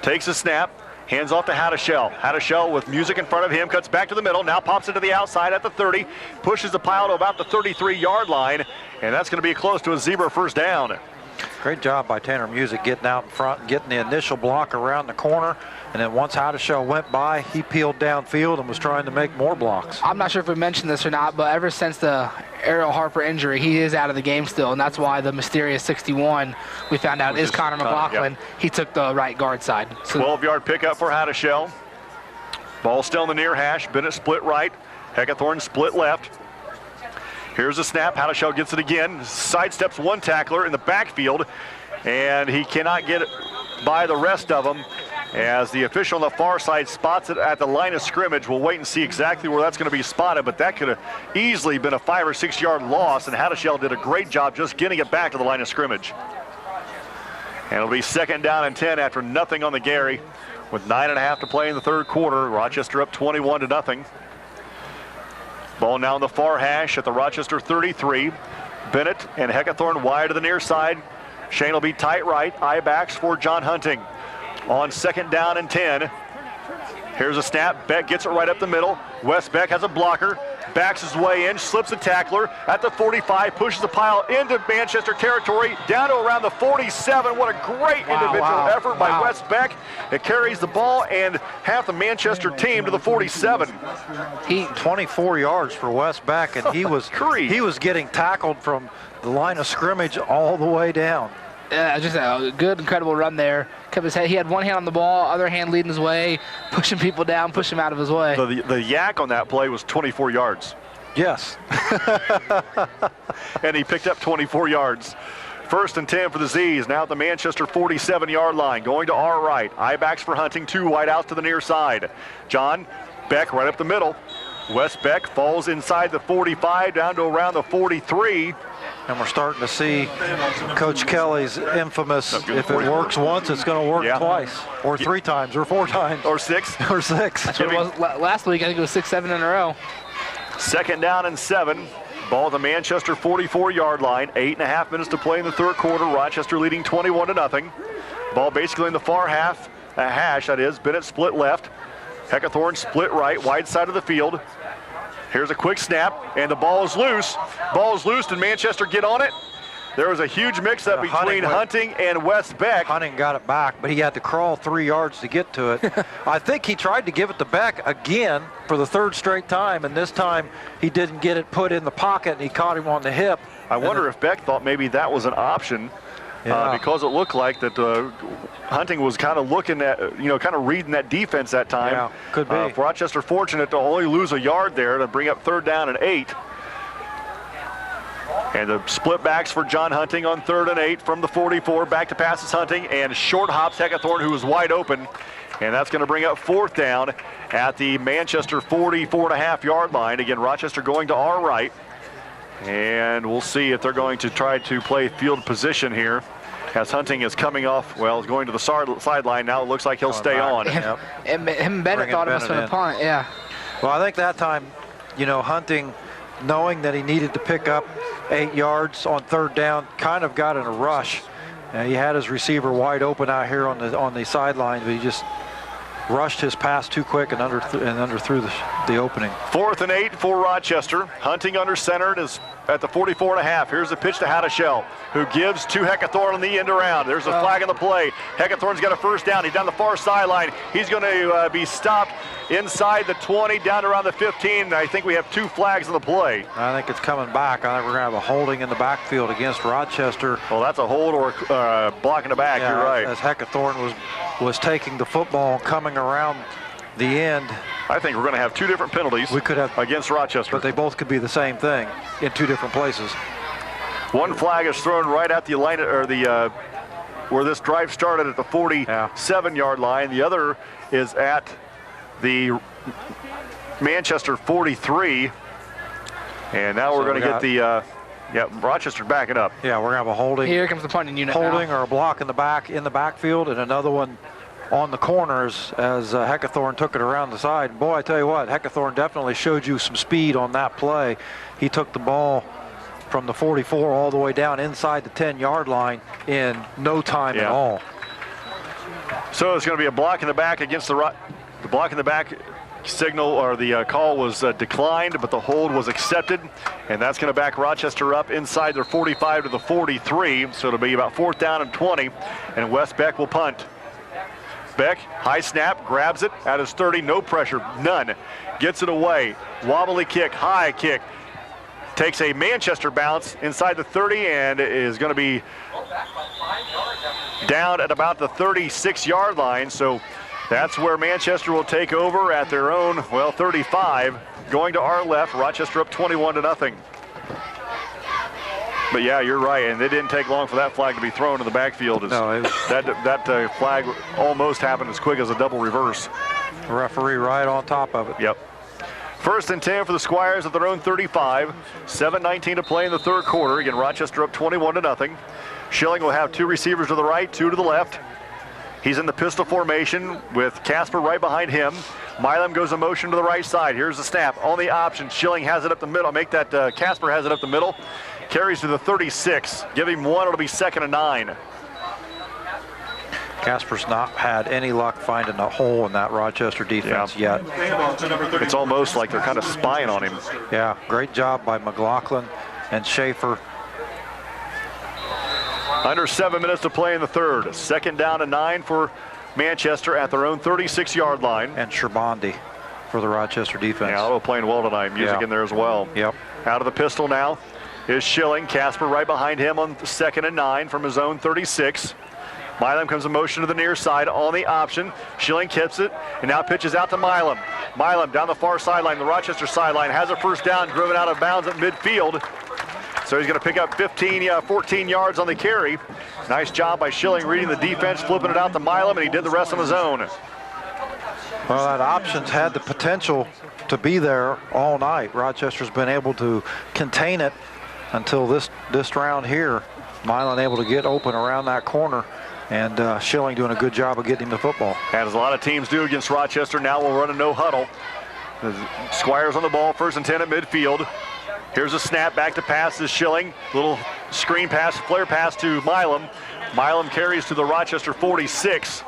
Takes a snap. Hands off to Hadashell. Hadashell with music in front of him, cuts back to the middle, now pops it to the outside at the 30, pushes the pile to about the 33-yard line, and that's going to be close to a zebra first down. Great job by Tanner Music getting out in front and getting the initial block around the corner. And then once Hadashell went by, he peeled downfield and was trying to make more blocks. I'm not sure if we mentioned this or not, but ever since the Ariel Harper injury, he is out of the game still, and that's why the mysterious 61 we found out is Connor McLaughlin. He took the right guard side. So 12-yard pickup for Hadashell. Ball still in the near hash. Bennett split right. Heckathorn split left. Here's a snap. Hadashell gets it again. Sidesteps one tackler in the backfield, and he cannot get it by the rest of them. As the official on the far side spots it at the line of scrimmage. We'll wait and see exactly where that's going to be spotted, but that could have easily been a 5 or 6 yard loss, and Hadashell did a great job just getting it back to the line of scrimmage. And it'll be 2nd down and 10 after nothing on the Gary. with 9.5 to play in the third quarter. Rochester up 21-0. Ball now in the far hash at the Rochester 33. Bennett and Heckathorn wide to the near side. Shane will be tight right. I-backs for John Hunting. On 2nd down and 10. Here's a snap. Beck gets it right up the middle. Wes Beck has a blocker. Backs his way in, slips a tackler at the 45, pushes the pile into Manchester territory, down to around the 47. What a great individual effort by Wes Beck. It carries the ball and half the Manchester team to the 47. 24 yards for Wes Beck, and he was getting tackled from the line of scrimmage all the way down. Yeah, just a good, incredible run there. Kept his head. He had one hand on the ball, other hand leading his way, pushing people down, pushing him out of his way. The yak on that play was 24 yards. Yes. And he picked up 24 yards. 1st and 10 for the Z's. Now at the Manchester 47-yard line. Going to our right. I-backs for Hunting. 2 wide outs to the near side. John Beck right up the middle. Wes Beck falls inside the 45 down to around the 43. And we're starting to see Coach Kelly's infamous, if it works once, it's going to work twice, or 3 times, or 4 times. Or 6. Or 6. That's what it was last week. I think it was 6, 7 in a row. 2nd down and 7. Ball at the Manchester 44-yard line. 8.5 minutes to play in the third quarter. Rochester leading 21-0. Ball basically in the far half, hash, that is. Bennett split left. Heckathorn split right, wide side of the field. Here's a quick snap, and the ball is loose. Ball is loose, and Manchester get on it. There was a huge mix-up between Hunting and Wes Beck. Hunting got it back, but he had to crawl 3 yards to get to it. I think he tried to give it to Beck again for the 3rd straight time, and this time he didn't get it put in the pocket, and he caught him on the hip. I wonder if Beck thought maybe that was an option. Because it looked like that Hunting was kind of looking at, kind of reading that defense that time. Yeah, could be. Rochester fortunate to only lose a yard there to bring up 3rd down and 8. And the split backs for John Hunting on 3rd and 8 from the 44. Back to passes Hunting, and short hops Heckathorn, who was wide open. And that's going to bring up 4th down at the Manchester 44.5-yard line. Again, Rochester going to our right. And we'll see if they're going to try to play field position here. As Hunting is coming off, is going to the sideline. Now it looks like he'll stay on. Him and Bennett thought it must have been a punt, yeah. Well, I think that time, Hunting, knowing that he needed to pick up 8 yards on 3rd down, kind of got in a rush. He had his receiver wide open out here on the sideline, but he just rushed his pass too quick and underthrew the opening. 4th and 8 for Rochester. Hunting under center is at the 44.5. Here's the pitch to Hadashell, who gives to Heckathorn on the end around. There's a flag on the play. Heckathorn's got a 1st down. He's down the far sideline. He's going to be stopped inside the 20, down around the 15. I think we have 2 flags on the play. I think it's coming back. I think we're going to have a holding in the backfield against Rochester. Well, that's a hold or block in the back. Yeah, you're right. As Heckathorn was taking the football and coming around the end. I think we're going to have 2 different penalties against Rochester. But they both could be the same thing in 2 different places. One flag is thrown right at the line, or where this drive started at the 47-yard line. The other is at the Manchester 43. And now we're going to get the Rochester backing up. Yeah, we're going to have a holding. Here comes the punting unit holding now. Or a block in the backfield, and another one on the corners as Heckathorn took it around the side. Boy, I tell you what, Heckathorn definitely showed you some speed on that play. He took the ball from the 44 all the way down inside the 10-yard line in no time at all. So it's going to be a block in the back against the block in the back signal, or the call was declined, but the hold was accepted, and that's going to back Rochester up inside their 45 to the 43. So it'll be about 4th down and 20, and Wes Beck will punt. Beck, high snap, grabs it at his 30, no pressure, none. Gets it away, wobbly kick, high kick. Takes a Manchester bounce inside the 30 and is going to be down at about the 36-yard line. So that's where Manchester will take over at their own, 35. Going to our left, Rochester up 21-0. But yeah, you're right, and it didn't take long for that flag to be thrown in the backfield. That flag almost happened as quick as a double reverse. The referee right on top of it. Yep. 1st and 10 for the Squires at their own 35. 7:19 to play in the third quarter. Again, Rochester up 21-0. Schilling will have 2 receivers to the right, 2 to the left. He's in the pistol formation with Casper right behind him. Milam goes in motion to the right side. Here's the snap on the option. Schilling has it up the middle. Make that Casper has it up the middle. Carries to the 36. Give him one. It'll be 2nd and 9. Casper's not had any luck finding a hole in that Rochester defense yet. It's almost like they're kind of spying on him. Yeah, great job by McLaughlin and Schaefer. Under 7 minutes to play in the third. 2nd down and 9 for Manchester at their own 36-yard line. And Sherbondi for the Rochester defense. Yeah, Otto playing well tonight. Music in there as well. Yep. Out of the pistol now is Schilling. Casper right behind him on 2nd and 9 from his own 36. Milam comes in motion to the near side on the option. Schilling keeps it and now pitches out to Milam. Milam down the far sideline, the Rochester sideline, has a first down, driven out of bounds at midfield. So he's going to pick up 14 yards on the carry. Nice job by Schilling reading the defense, flipping it out to Milam, and he did the rest on his own. Well, that option's had the potential to be there all night. Rochester's been able to contain it until this round here. Milam able to get open around that corner. And Schilling doing a good job of getting the football. As a lot of teams do against Rochester, now we'll run a no huddle. Squires on the ball, 1st and 10 at midfield. Here's a snap, back to pass is Schilling. Little screen pass, flare pass to Milam. Milam carries to the Rochester 46.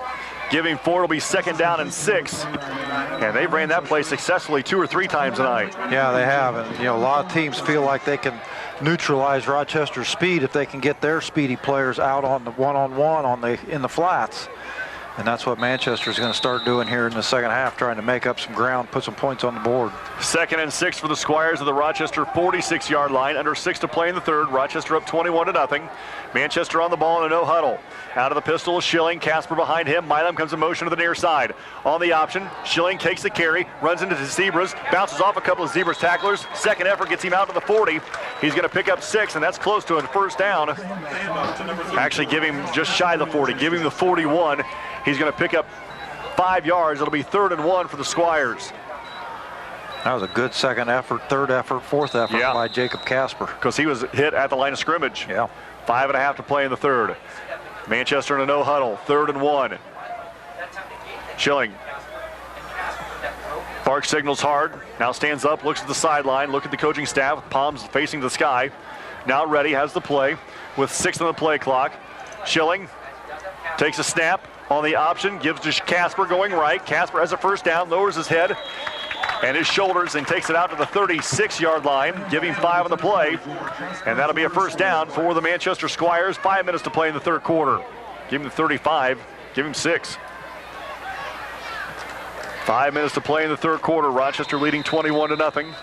Giving 4, it'll be 2nd down and 6. And they've ran that play successfully 2 or 3 times tonight. Yeah, they have. And, a lot of teams feel like they can neutralize Rochester's speed if they can get their speedy players out on the one-on-one in the flats. And that's what Manchester is going to start doing here in the second half, trying to make up some ground, put some points on the board. 2nd and 6 for the Squires of the Rochester 46-yard line. Under 6 to play in the third. Rochester up 21-0. Manchester on the ball in a no huddle. Out of the pistol is Schilling. Casper behind him. Milam comes in motion to the near side. On the option, Schilling takes the carry, runs into the Zebras, bounces off a couple of Zebras tacklers. Second effort gets him out to the 40. He's going to pick up 6, and that's close to a first down. Actually, give him just shy of the 40. Give him the 41. He's going to pick up 5 yards. It'll be 3rd and 1 for the Squires. That was a good second effort, third effort, fourth effort by Jacob Casper. Because he was hit at the line of scrimmage. Yeah. 5.5 to play in the third. Manchester in a no huddle, 3rd and 1. Schilling. Park signals hard. Now stands up, looks at the sideline, look at the coaching staff, palms facing the sky. Now ready, has the play with 6 on the play clock. Schilling takes a snap on the option, gives to Casper going right. Casper has a first down, lowers his head and his shoulders and takes it out to the 36-yard line, giving 5 on the play. And that'll be a first down for the Manchester Squires. 5 minutes to play in the third quarter. Give him the 35, give him 6. 5 minutes to play in the third quarter. Rochester leading 21-0.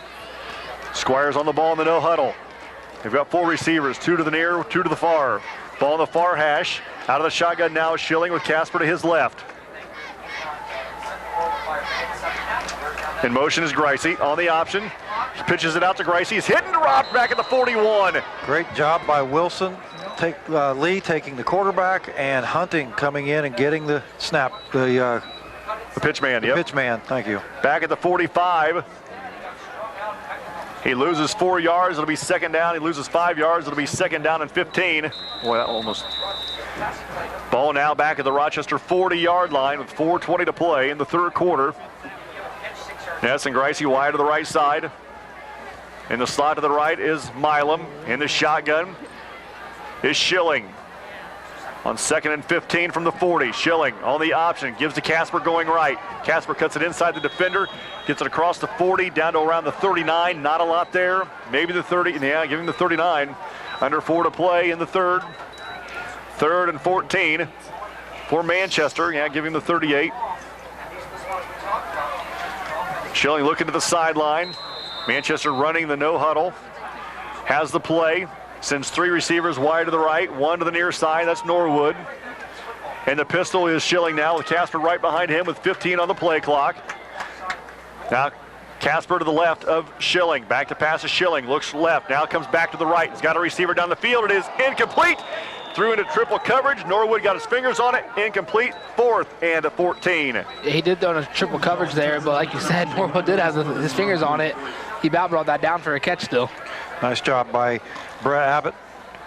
Squires on the ball in the no huddle. They've got 4 receivers, 2 to the near, 2 to the far. Ball on the far hash. Out of the shotgun now is Schilling with Casper to his left. In motion is Greisy on the option. He pitches it out to Greisy. He's hit and dropped back at the 41. Great job by Wilson. Lee taking the quarterback and Hunting coming in and getting the snap. The pitch man, pitch man, thank you. Back at the 45. He loses 4 yards. It'll be 2nd down. He loses 5 yards. It'll be 2nd down and 15. Boy, that almost. Ball now back at the Rochester 40-yard line with 4:20 to play in the third quarter. Ness and Greisy wide to the right side. In the slot to the right is Milam. In the shotgun is Schilling. On 2nd and 15 from the 40. Schilling on the option. Gives to Casper going right. Casper cuts it inside the defender. Gets it across the 40 down to around the 39. Not a lot there. Maybe the 30. Yeah, give him the 39. Under 4 to play in the third. 3rd and 14 for Manchester. Yeah, give him the 38. Schilling looking to the sideline. Manchester running the no huddle. Has the play. Sends 3 receivers wide to the right, 1 to the near side. That's Norwood. And the pistol is Schilling now with Casper right behind him with 15 on the play clock. Now Casper to the left of Schilling. Back to pass to Schilling. Looks left. Now comes back to the right. He's got a receiver down the field. It is incomplete. Threw into triple coverage. Norwood got his fingers on it. Incomplete. 4th and 14. Yeah, he did throw in a triple coverage there, but like you said, Norwood did have his fingers on it. He about brought that down for a catch still. Nice job by Brett Abbott.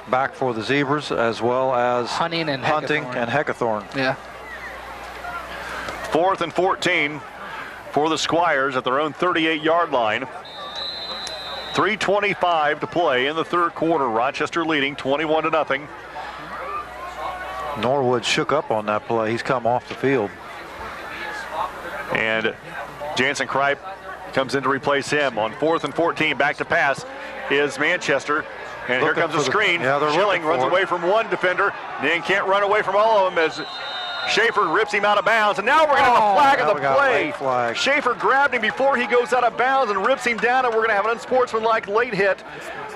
Back for the Zebras, as well as Hunting and Heckathorn. Yeah. 4th and 14 for the Squires at their own 38-yard line. 3:25 to play in the third quarter. Rochester leading 21-0. Norwood shook up on that play. He's come off the field. And Jansen Kripe comes in to replace him. On 4th and 14, back to pass is Manchester. And here comes the screen. Schilling runs away from one defender, then can't run away from all of them as Schaefer rips him out of bounds. And now we're going to have a flag of the play. Schaefer grabbed him before he goes out of bounds and rips him down, and we're going to have an unsportsmanlike late hit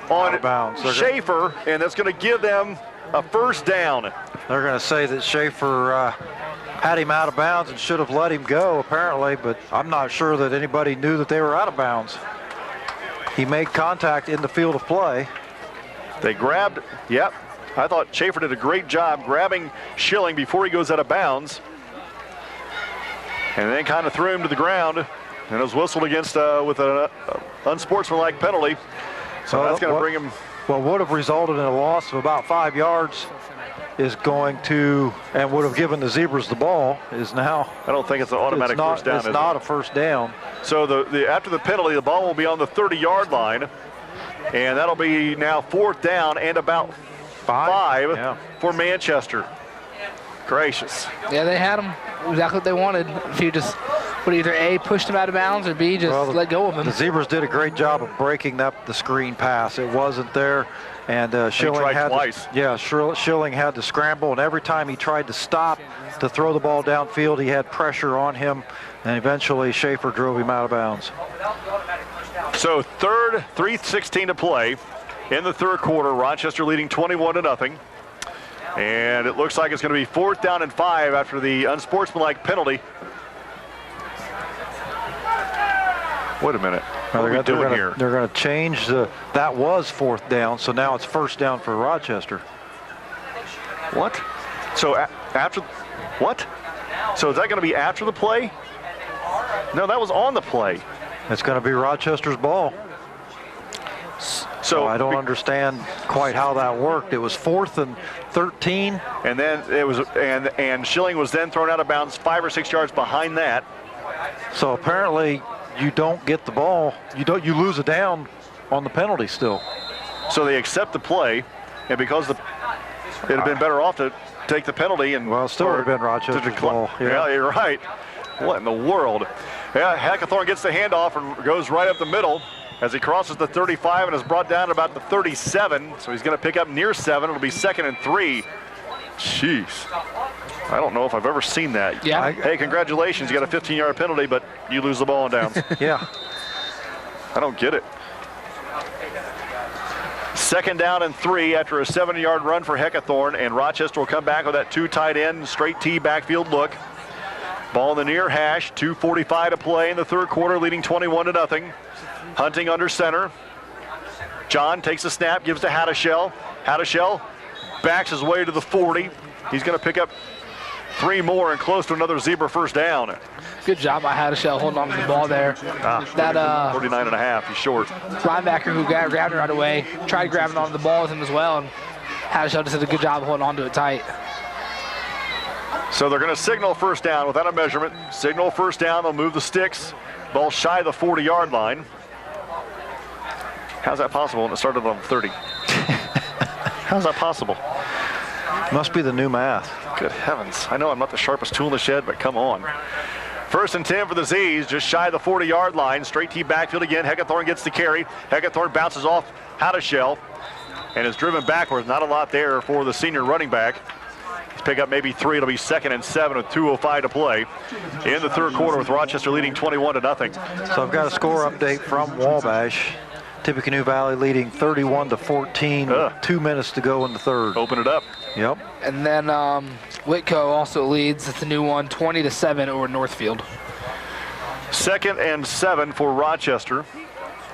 on Schaefer, and that's going to give them a first down. They're going to say that Schaefer had him out of bounds and should have let him go, apparently, but I'm not sure that anybody knew that they were out of bounds. He made contact in the field of play. They grabbed, yep. I thought Schaefer did a great job grabbing Schilling before he goes out of bounds. And then kind of threw him to the ground, and it was whistled against with an unsportsmanlike penalty. So that's going to bring him. What would have resulted in a loss of about 5 yards is going to, and would have given the Zebras the ball, is now. I don't think it's an automatic first down. It's not a first down. So after the penalty, the ball will be on the 30-yard line, and that'll be now 4th down and about five for Manchester. Gracious. Yeah, they had him exactly what they wanted. If you just would either A, pushed him out of bounds, or B, just let go of him. The Zebras did a great job of breaking up the screen pass. It wasn't there, and Schilling had twice. Schilling had to scramble, and every time he tried to stop to throw the ball downfield, he had pressure on him, and eventually Schaefer drove him out of bounds. So 3:16 to play in the third quarter. Rochester leading 21-0. And it looks like it's going to be 4th down and 5 after the unsportsmanlike penalty. Wait a minute. What are we doing here? They're going to change that was 4th down, so now it's first down for Rochester. What? So after what? So is that going to be after the play? No, that was on the play. It's going to be Rochester's ball. So I don't understand quite how that worked. It was 4th and 13, and then it was and Schilling was then thrown out of bounds 5 or 6 yards behind that. So apparently you don't get the ball. You lose a down on the penalty still. So they accept the play, and because it'd have been better off to take the penalty and it still would have been Rochester's ball. Yeah, you're right. What in the world? Yeah, Hackathorn gets the handoff and goes right up the middle as he crosses the 35 and is brought down to about the 37. So he's going to pick up near 7. It'll be 2nd and 3. Jeez. I don't know if I've ever seen that. Yeah. Hey, congratulations. You got a 15-yard penalty, but you lose the ball on downs. Yeah. I don't get it. 2nd down and 3 after a 70-yard run for Hackathorn, and Rochester will come back with that 2 tight end, straight T backfield look. Ball in the near hash, 2:45 to play in the third quarter, leading 21-0. Hunting under center. John takes a snap, gives to Haddishell. Haddishell backs his way to the 40. He's going to pick up 3 more and close to another Zebra first down. Good job by Haddishell holding on to the ball there. 49 and a half, he's short. Linebacker who grabbed it right away, tried grabbing onto the ball with him as well, and Haddishell just did a good job of holding on to it tight. So they're going to signal first down without a measurement. Signal first down, they'll move the sticks. Ball shy of the 40-yard line. How's that possible when it started on 30? How's that possible? Must be the new math. Good heavens. I know I'm not the sharpest tool in the shed, but come on. 1st and 10 for the Z's, just shy of the 40-yard line. Straight T backfield again. Hackathorn gets the carry. Hackathorn bounces off Haddishell and is driven backwards. Not a lot there for the senior running back. He's pick up maybe 3. It'll be 2nd and 7 with 2:05 to play in the third quarter with Rochester leading 21-0. So I've got a score update from Wabash. Tippecanoe Valley leading 31-14. 2 minutes to go in the third. Open it up. Yep. And then Whitco also leads. It's a new one, 20-7 over Northfield. 2nd and 7 for Rochester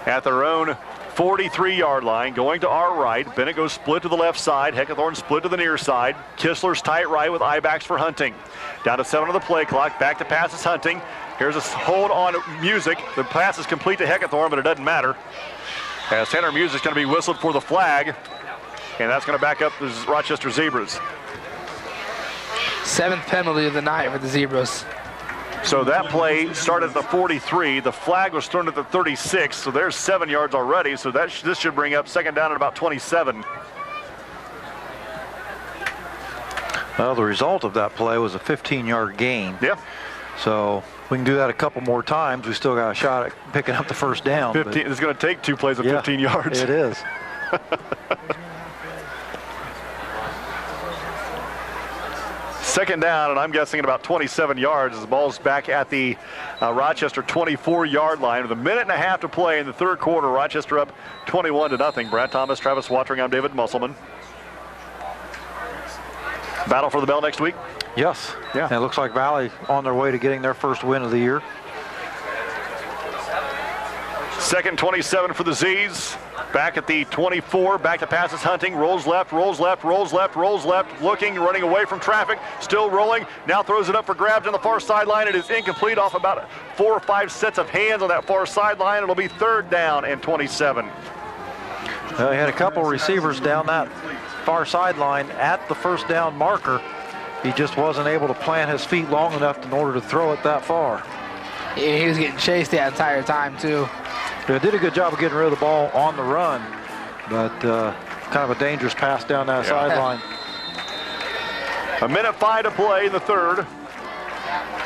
at their own 43-yard line, going to our right. Bennett goes split to the left side. Hackathorn split to the near side. Kistler's tight right with I-backs for Hunting. Down to 7 on the play clock. Back to pass is Hunting. Here's a hold on Music. The pass is complete to Hackathorn, but it doesn't matter. As Tanner Music's going to be whistled for the flag, and that's going to back up the Rochester Zebras. 7th penalty of the night for the Zebras. So that play started at the 43. The flag was thrown at the 36, so there's 7 yards already. So this should bring up second down at about 27. Well, the result of that play was a 15-yard gain. Yeah. So we can do that a couple more times. We still got a shot at picking up the first down. 15. It's going to take 2 plays of 15 yards. It is. Second down, and I'm guessing at about 27 yards as the ball's back at the Rochester 24-yard line with a minute and a half to play in the third quarter. Rochester up 21-0. Brad Thomas, Travis Watering, I'm David Musselman. Battle for the bell next week? Yes. Yeah. And it looks like Valley on their way to getting their first win of the year. Second 27 for the Z's. Back at the 24, back to passes Hunting, rolls left, rolls left, rolls left, rolls left, looking, running away from traffic, still rolling, now throws it up for grabs on the far sideline. It is incomplete off about 4 or 5 sets of hands on that far sideline. It'll be third down and 27. He had a couple receivers down that far sideline at the first down marker. He just wasn't able to plant his feet long enough in order to throw it that far. Yeah, he was getting chased the entire time, too. They did a good job of getting rid of the ball on the run, but kind of a dangerous pass down that sideline. A minute 5 to play in the third.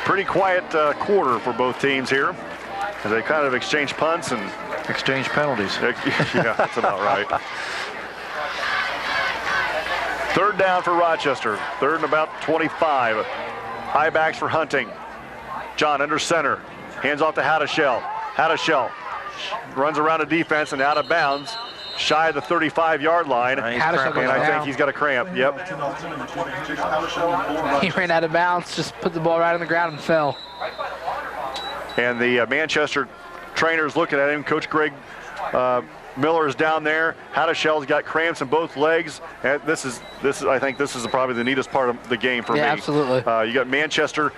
Pretty quiet quarter for both teams here as they kind of exchange punts and exchange penalties. Yeah, that's about right. Third down for Rochester. Third and about 25. High backs for Hunting. John under center. Hands off to Hadashell. Hadashell runs around a defense and out of bounds. Shy of the 35-yard line. And I think he's got a cramp. Yep. He ran out of bounds, just put the ball right on the ground and fell. And the Manchester trainers looking at him. Coach Greg Miller is down there. Hadashell's got cramps in both legs. And I think this is probably the neatest part of the game for me. Yeah, absolutely. You got Manchester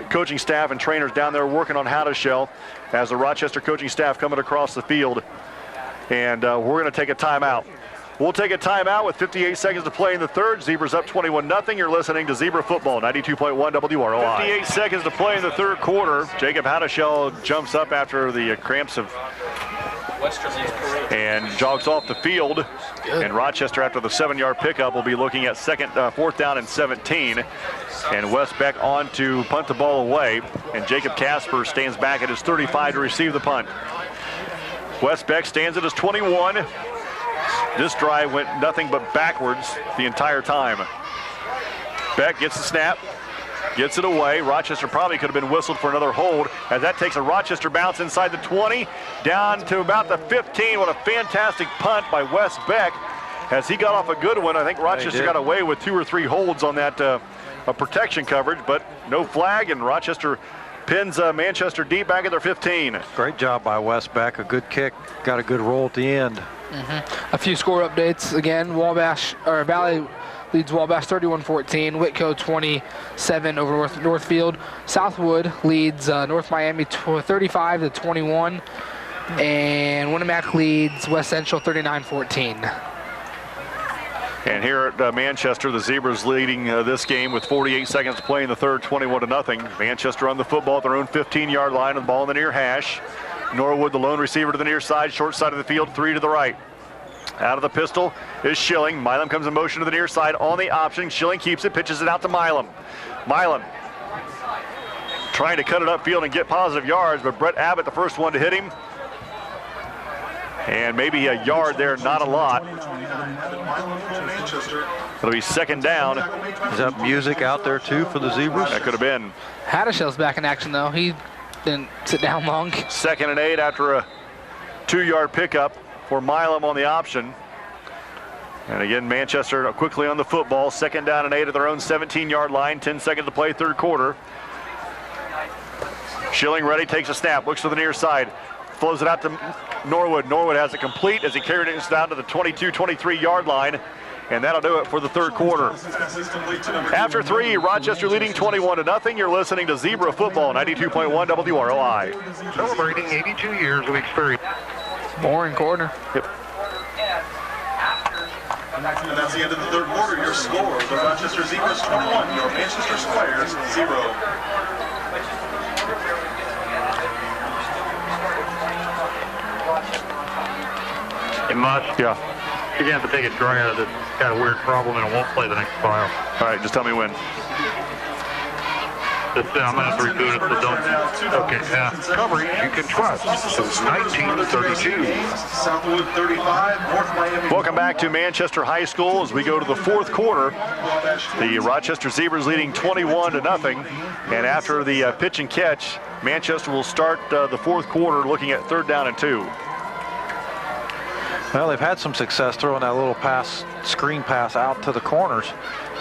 coaching staff and trainers down there working on Hadashell as the Rochester coaching staff coming across the field. And we're going to take a timeout. We'll take a timeout with 58 seconds to play in the third. Zebras up 21-0. You're listening to Zebra Football, 92.1 WROI. 58 seconds to play in the third quarter. Jacob Hadashell jumps up after the cramps of and jogs off the field. Good. And Rochester, after the 7-yard pickup, will be looking at fourth down and 17. And Wes Beck on to punt the ball away. And Jacob Casper stands back at his 35 to receive the punt. Wes Beck stands at his 21. This drive went nothing but backwards the entire time. Beck gets the snap, gets it away. Rochester probably could have been whistled for another hold as that takes a Rochester bounce inside the 20, down to about the 15. What a fantastic punt by Wes Beck as he got off a good one. I think Rochester got away with 2 or 3 holds on that protection coverage, but no flag, and Rochester pins Manchester deep back at their 15. Great job by Wes Beck. A good kick, got a good roll at the end. A few score updates again. Valley leads Wabash 31-14. Whitco 27 over Northfield. Southwood leads North Miami 35-21, and Winnemac leads West Central 39-14. And here at Manchester, the Zebras leading this game with 48 seconds to play in the third, 21-0. Manchester on the football at their own 15-yard line, and the ball in the near hash. Norwood, the lone receiver to the near side, short side of the field, 3 to the right. Out of the pistol is Schilling. Milam comes in motion to the near side on the option. Schilling keeps it, pitches it out to Milam. Milam trying to cut it upfield and get positive yards, but Brett Abbott, the first one to hit him. And maybe a yard there, not a lot. It'll be second down. Is that music out there too for the Zebras? That could have been. Hadashell's back in action though. He didn't sit down long. 2nd and 8 after a 2-yard pickup for Milam on the option. And again, Manchester quickly on the football. 2nd down and 8 at their own 17-yard line. 10 seconds to play, third quarter. Schilling ready, takes a snap, looks to the near side. Flows it out to Norwood. Norwood has it complete as he carried it down to the 22-23-yard line. And that'll do it for the third quarter. After 3, Rochester leading 21-0. You're listening to Zebra Football, 92.1 WROI. Celebrating 82 years of experience. Boring quarter. Yep. And that's the end of the third quarter. Your score, the Rochester Zebras 21, your Manchester Squires 0. It must. Yeah. You're going to have to take a dryer that's got a weird problem and it won't play the next file. All right, just tell me when. I'm going to have to reboot it, so don't. Okay, coverage you can trust since 1932. Southwood 35, North Miami. Welcome back to Manchester High School as we go to the fourth quarter. The Rochester Zebras leading 21-0, and after the pitch and catch, Manchester will start the fourth quarter looking at 3rd down and 2. Well, they've had some success throwing that little pass, screen pass out to the corners,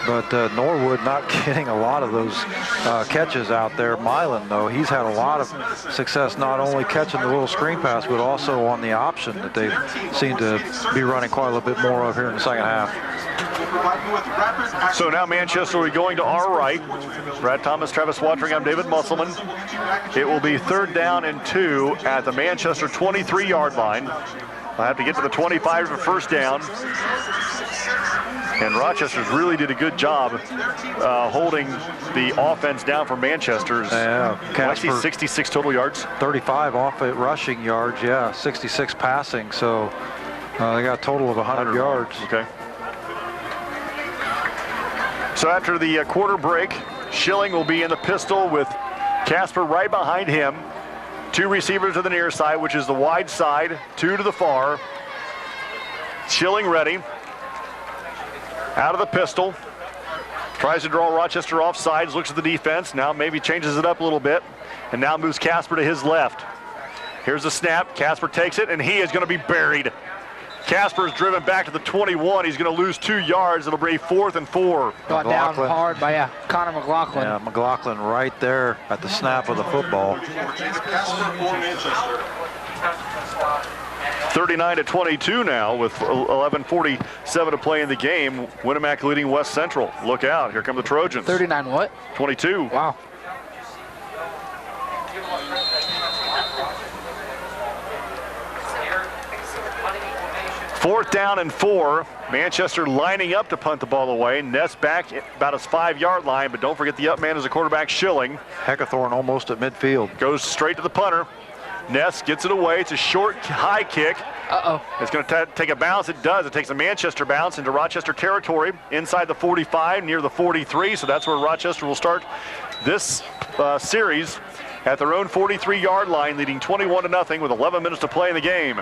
but Norwood not getting a lot of those catches out there. Milan, though, he's had a lot of success not only catching the little screen pass, but also on the option that they seem to be running quite a little bit more of here in the second half. So now Manchester will be going to our right. Brad Thomas, Travis Watering, I'm David Musselman. It will be 3rd down and 2 at the Manchester 23-yard line. I'll have to get to the 25 for first down. And Rochester's really did a good job holding the offense down for Manchester's. Yeah, I see 66 total yards. 35 off at rushing yards, yeah, 66 passing. So they got a total of 100 yards. Okay. So after the quarter break, Schilling will be in the pistol with Casper right behind him. 2 receivers to the near side, which is the wide side, 2 to the far. Schilling ready. Out of the pistol. Tries to draw Rochester off sides, looks at the defense. Now maybe changes it up a little bit. And now moves Casper to his left. Here's the snap. Casper takes it, and he is going to be buried. Casper is driven back to the 21. He's going to lose 2 yards. It'll be 4th and 4. Got down hard by Connor McLaughlin. Yeah, McLaughlin right there at the snap of the football. 39-22 now with 11:47 to play in the game. Winamac leading West Central. Look out. Here come the Trojans. 39 what? 22. Wow. Fourth down and 4. Manchester lining up to punt the ball away. Ness back about his 5-yard line, but don't forget the up man is a quarterback, Schilling. Heckathorn almost at midfield. Goes straight to the punter. Ness gets it away. It's a short, high kick. Uh-oh. It's going to take a bounce. It does. It takes a Manchester bounce into Rochester territory inside the 45, near the 43. So that's where Rochester will start this series at their own 43-yard line, leading 21-0 with 11 minutes to play in the game.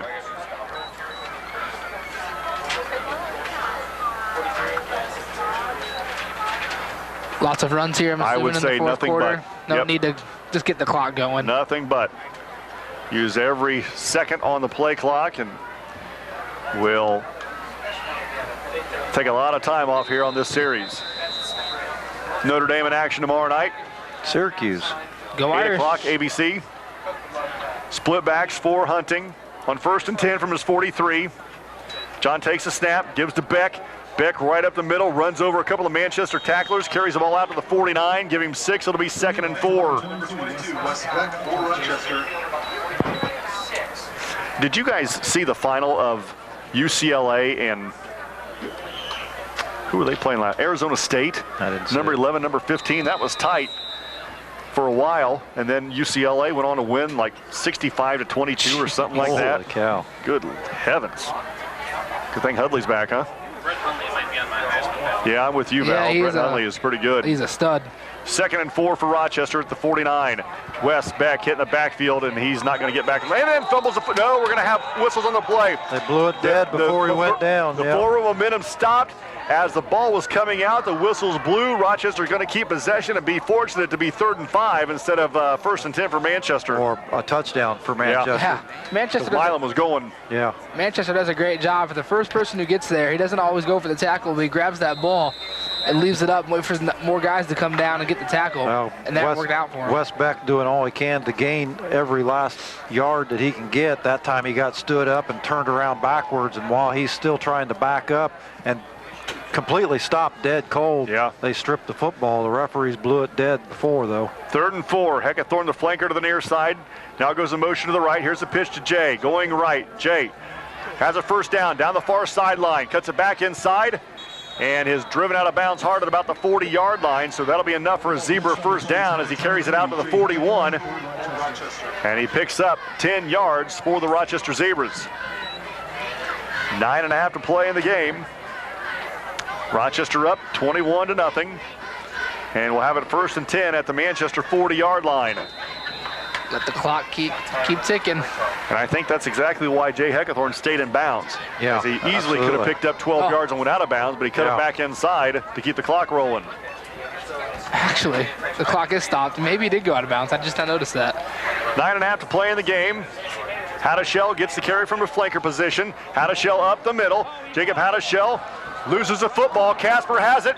Lots of runs here, I'm assuming, I would say in the fourth nothing quarter. but. No need to just get the clock going. Nothing but. Use every second on the play clock, and we'll take a lot of time off here on this series. Notre Dame in action tomorrow night. Syracuse. Go 8 Irish. o'clock, ABC. Split backs for Hunting on 1st and 10 from his 43. John takes a snap, gives to Beck. Beck right up the middle, runs over a couple of Manchester tacklers, carries the ball out to the 49, give him 6, it'll be 2nd and 4. Did you guys see the final of UCLA and who were they playing last? Arizona State? I didn't see number it. 11, number 15, that was tight for a while, and then UCLA went on to win like 65-22 or something like that. Holy cow. Good heavens. Good thing Hudley's back, huh? Yeah, I'm with you, Val. Brett Hundley is pretty good. He's a stud. 2nd and 4 for Rochester at the 49. West Beck hitting the backfield, and he's not going to get back. And then fumbles the foot. No, we're going to have whistles on the play. They blew it dead before he went down. The forward momentum stopped. As the ball was coming out, the whistles blew. Rochester's going to keep possession and be fortunate to be 3rd and 5 instead of 1st and 10 for Manchester. Or a touchdown for Manchester. Yeah. Manchester Milan was going. Yeah. Manchester does a great job. For the first person who gets there, he doesn't always go for the tackle, but he grabs that ball and leaves it up and wait for more guys to come down and get the tackle. Well, and that worked out for him. Wes Beck doing all he can to gain every last yard that he can get. That time he got stood up and turned around backwards, and while he's still trying to back up and completely stopped dead cold, they stripped the football. The referees blew it dead before, though. 3rd and 4. Heckathorn, the flanker, to the near side. Now goes in motion to the right. Here's the pitch to Jay. Going right. Jay has a first down the far sideline. Cuts it back inside and is driven out of bounds hard at about the 40-yard line. So that'll be enough for a Zebra first down as he carries it out to the 41. And he picks up 10 yards for the Rochester Zebras. 9.5 to play in the game. Rochester up 21-0. And we'll have it 1st and 10 at the Manchester 40-yard line. Let the clock keep ticking. And I think that's exactly why Jay Heckathorn stayed in bounds. Yeah, as he easily could have picked up 12 yards and went out of bounds, but he cut it back inside to keep the clock rolling. Actually, the clock is stopped. Maybe he did go out of bounds. I just not noticed that. 9.5 to play in the game. Haddishell gets the carry from the flanker position. Haddishell up the middle. Jacob Haddishell loses the football. Casper has it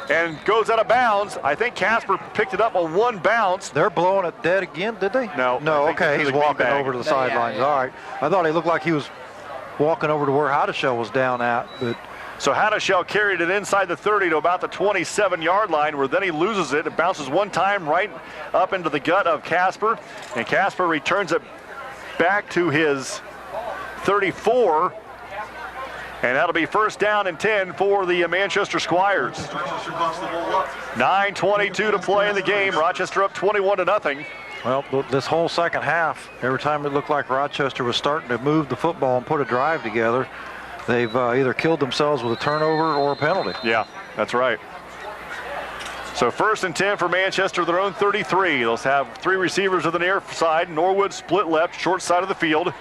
and goes out of bounds. I think Casper picked it up on one bounce. They're blowing it dead again, did they? No. No, okay, he's walking over to the sidelines. Yeah. All right. I thought he looked like he was walking over to where Haddishell was down at, but so Haddishell carried it inside the 30 to about the 27-yard line, where then he loses it. It bounces one time right up into the gut of Casper, and Casper returns it back to his 34, and that'll be 1st down and 10 for the Manchester Squires. 9:22 to play in the game. Rochester up 21-0. well, this whole second half, every time it looked like Rochester was starting to move the football and put a drive together, they've either killed themselves with a turnover or a penalty. Yeah, that's right. So 1st and 10 for Manchester, their own 33. They'll have 3 receivers to the near side. Norwood split left, short side of the field.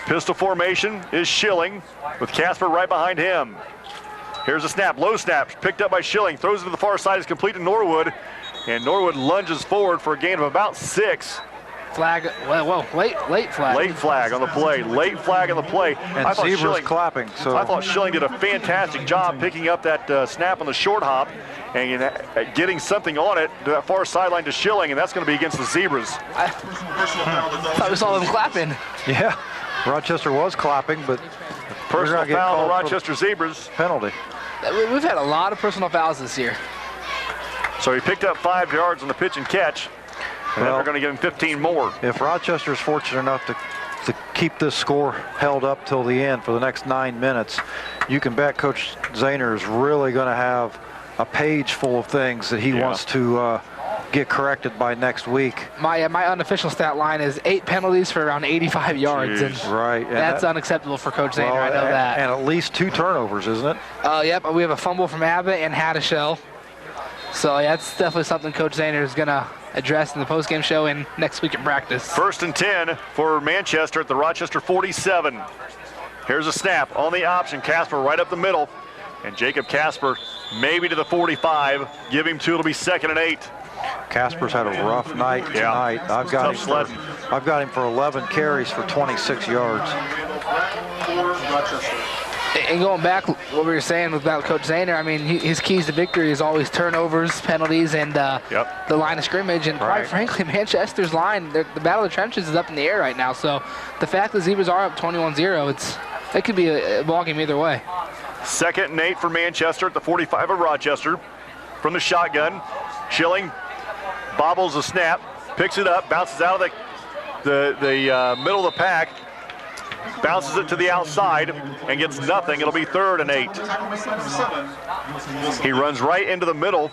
Pistol formation is Schilling with Casper right behind him. Here's a snap, low snap, picked up by Schilling, throws it to the far side, is complete to Norwood, and Norwood lunges forward for a gain of about 6. Flag, whoa, late flag. Late flag on the play, late flag on the play. And Zebra's clapping. So I thought Schilling did a fantastic job picking up that snap on the short hop and getting something on it to that far sideline to Schilling, and that's going to be against the Zebras. I thought we saw them clapping. yeah, Rochester was clapping, but Personal foul on the Rochester Zebras. Penalty. We've had a lot of personal fouls this year. So he picked up 5 yards on the pitch and catch. And then they're going to give him 15 more. If Rochester's fortunate enough to keep this score held up till the end for the next 9 minutes, you can bet Coach Zahner is really going to have a page full of things that he wants to get corrected by next week. My unofficial stat line is 8 penalties for around 85 yards. And right. that's unacceptable for Coach Zahner, I know that. And at least 2 turnovers, isn't it? Yep, we have a fumble from Abbott and Haddishell. So yeah, that's definitely something Coach Zahner is going to address in the postgame show and next week at practice. 1st and 10 for Manchester at the Rochester 47. Here's a snap on the option. Casper right up the middle. And Jacob Casper maybe to the 45. Give him 2, it'll be 2nd and 8. Casper's had a rough night tonight. I've got him for 11 carries for 26 yards. And going back, what we were saying about Coach Zahner, I mean, his keys to victory is always turnovers, penalties, and the line of scrimmage. And quite frankly, Manchester's line, the battle of the trenches is up in the air right now. So the fact that Zebras are up 21-0, it could be a ball game either way. 2nd and 8 for Manchester at the 45 of Rochester. From the shotgun, Schilling bobbles the snap, picks it up, bounces out of the middle of the pack, bounces it to the outside and gets nothing. It'll be 3rd and 8. He runs right into the middle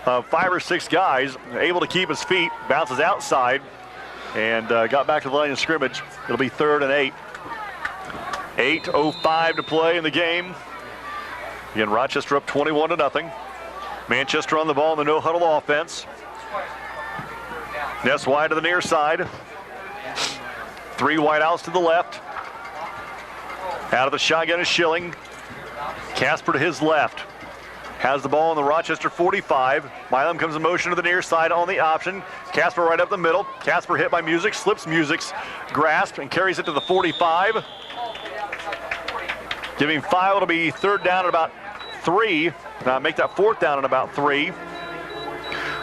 of 5 or 6 guys, able to keep his feet, bounces outside, and got back to the line of scrimmage. It'll be 3rd and 8. 8:05 to play in the game. Again, Rochester up 21-0. Manchester on the ball in the no-huddle offense. Ness wide to the near side. 3 wide outs to the left. Out of the shotgun is Schilling. Casper to his left. Has the ball on the Rochester 45. Milam comes in motion to the near side on the option. Casper right up the middle. Casper hit by Music, slips Music's grasp and carries it to the 45. Giving 5, it'll be 3rd down at about 3. Make that 4th down at about 3.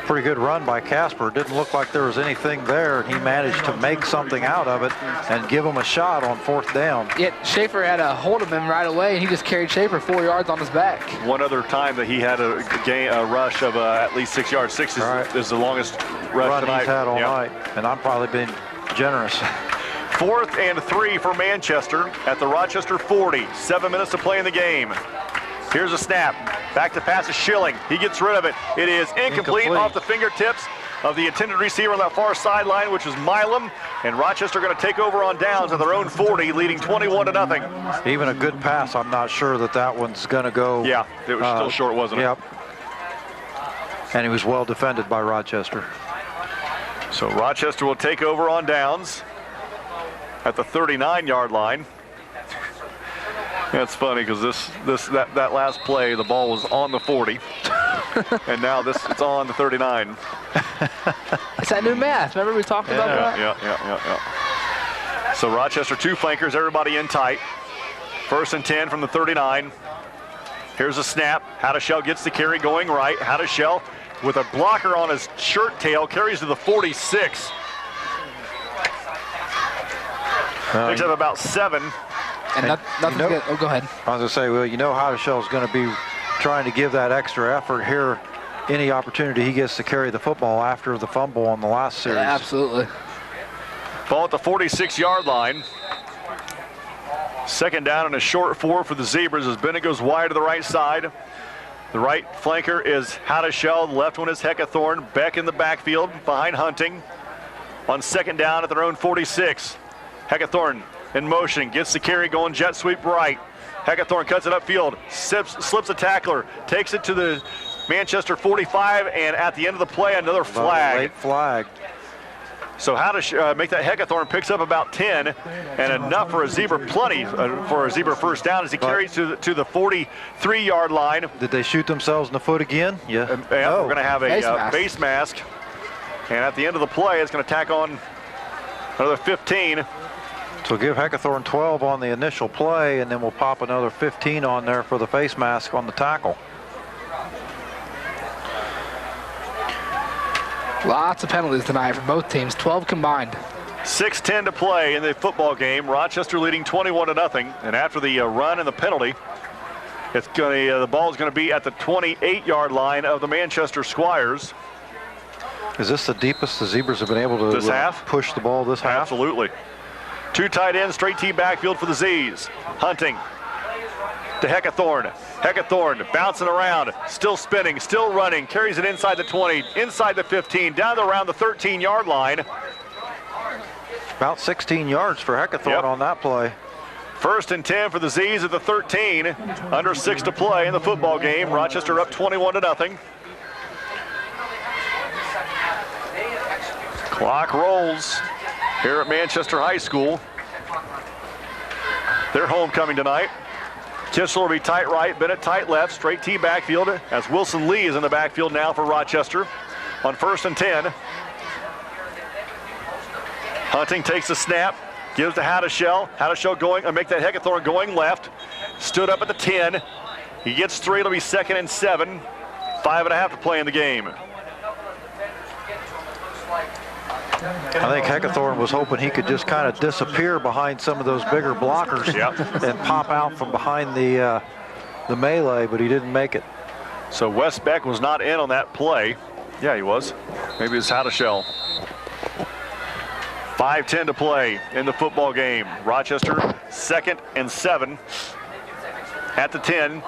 Pretty good run by Casper. Didn't look like there was anything there. He managed to make something out of it and give him a shot on 4th down. Yet Schaefer had a hold of him right away, and he just carried Schaefer 4 yards on his back. One other time that he had a rush of at least 6 yards. 6 is the longest rush he's had all night, and I'm probably being generous. 4th and 3 for Manchester at the Rochester 40. 7 minutes to play in the game. Here's a snap. Back to pass to Schilling. He gets rid of it. It is incomplete off the fingertips of the intended receiver on that far sideline, which is Milam, and Rochester going to take over on downs at their own 40, leading 21-0. Even a good pass, I'm not sure that one's going to go. Yeah, it was still short, wasn't it? Yep. And he was well defended by Rochester. So Rochester will take over on downs at the 39-yard line. That's funny because that last play, the ball was on the 40, and now it's on the 39. It's that new math. Remember we talked about that? Yeah. So Rochester, 2 flankers, everybody in tight. 1st and 10 from the 39. Here's a snap. Hadashell gets the carry going right. Hadashell with a blocker on his shirt tail carries to the 46. Picks up about 7. And nothing's good. Oh, go ahead. I was going to say, well, Hadashell's going to be trying to give that extra effort here. Any opportunity he gets to carry the football after the fumble on the last series. Yeah, absolutely. Ball at the 46-yard line. 2nd down and a short 4 for the Zebras as Bennett goes wide to the right side. The right flanker is Hadashell. The left one is Heckathorn. Beck in the backfield behind Hunting. On 2nd down at their own 46. Heckathorn in motion, gets the carry going jet sweep right. Heckathorn cuts it upfield, slips a tackler, takes it to the Manchester 45, and at the end of the play, another flag. Late flag. So how to make that Heckathorn picks up about 10, and enough for a Zebra, plenty for a Zebra first down as he carries to the 43-yard line. Did they shoot themselves in the foot again? Yeah. We're going to have a face mask. And at the end of the play, it's going to tack on another 15. So give Heckathorn 12 on the initial play, and then we'll pop another 15 on there for the face mask on the tackle. Lots of penalties tonight for both teams, 12 combined. 6:10 to play in the football game. Rochester leading 21-0. And after the run and the penalty, the ball is going to be at the 28-yard line of the Manchester Squires. Is this the deepest the Zebras have been able to push the ball this half? Absolutely. 2 tight ends, straight T backfield for the Z's. Hunting to Heckathorn. Heckathorn bouncing around, still spinning, still running, carries it inside the 20, inside the 15, down to around the 13-yard line. About 16 yards for Heckathorn on that play. 1st and 10 for the Z's at the 13. Under 6 to play in the football game. Rochester up 21-0. Clock rolls here at Manchester High School. Their homecoming tonight. Kissel will be tight right, Bennett tight left, straight T backfield as Wilson Lee is in the backfield now for Rochester on 1st and 10. Hunting takes the snap, gives to Hadashell. Hadashell going, make that Heckathorn going left. Stood up at the 10. He gets 3, it'll be 2nd and 7. 5.5 to play in the game. I think Heckathorn was hoping he could just kind of disappear behind some of those bigger blockers and pop out from behind the melee, but he didn't make it. So Wes Beck was not in on that play. Yeah, he was. Maybe it's Hadashell. 5:10 to play in the football game. Rochester 2nd and 7 at the 10.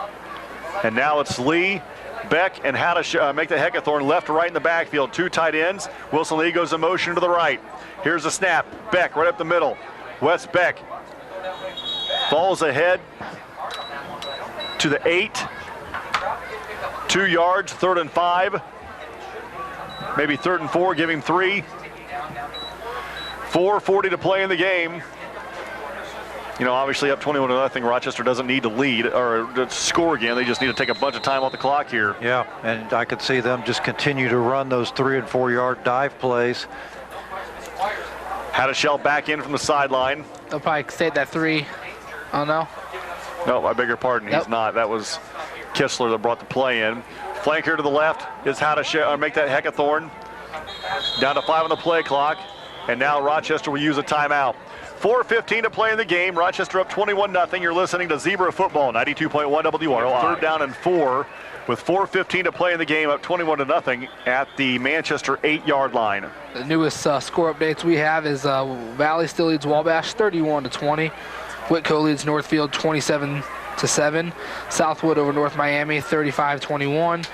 And now it's Lee, Beck, and Hadashell make the Heckathorn left to right in the backfield. 2 tight ends. Wilson Lee goes in motion to the right. Here's the snap. Beck right up the middle. Wes Beck falls ahead to the 8. 2 yards, 3rd and 5. Maybe 3rd and 4, give him 3. 4:40 to play in the game. You know, obviously up 21-0, Rochester doesn't need to lead or to score again. They just need to take a bunch of time off the clock here. Yeah, and I could see them just continue to run those 3- and 4-yard dive plays. Hadashell back in from the sideline. They'll probably stay at that 3. Oh, no? No, I beg your pardon. He's not. That was Kistler that brought the play in. Flanker to the left is Hadashell, make that Heckathorn. Down to 5 on the play clock. And now Rochester will use a timeout. 4:15 to play in the game. Rochester up 21-0. You're listening to Zebra Football, 92.1 WROI. 3rd down and 4 with 4:15 to play in the game, up 21-0 at the Manchester 8-yard line. The newest score updates we have is Valley still leads Wabash 31-20. Whitco leads Northfield 27-7. Southwood over North Miami 35-21.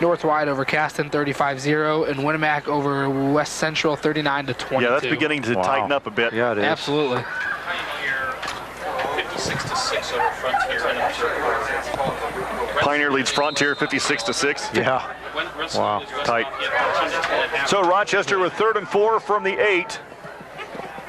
North Wide over Caston 35-0, and Winnemac over West Central 39-22. Yeah, that's beginning to tighten up a bit. Yeah, it is. Absolutely. 56-6 over Frontier. Pioneer leads Frontier 56-6. Yeah. Wow. Tight. So Rochester with 3rd and 4 from the 8.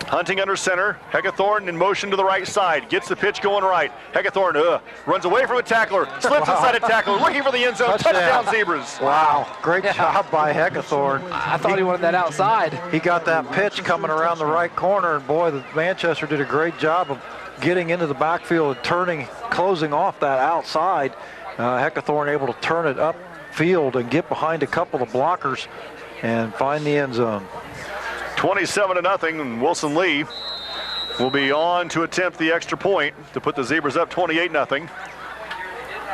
Hunting under center. Heckathorn in motion to the right side. Gets the pitch going right. Heckathorn runs away from a tackler. Slips inside a tackler. Looking for the end zone. Touchdown Zebras. Wow. Great job by Heckathorn. I thought he wanted that outside. He got that pitch coming around the right corner, and boy, the Manchester did a great job of getting into the backfield and closing off that outside. Heckathorn able to turn it upfield and get behind a couple of blockers and find the end zone. 27-0, and Wilson Lee will be on to attempt the extra point to put the Zebras up 28-0.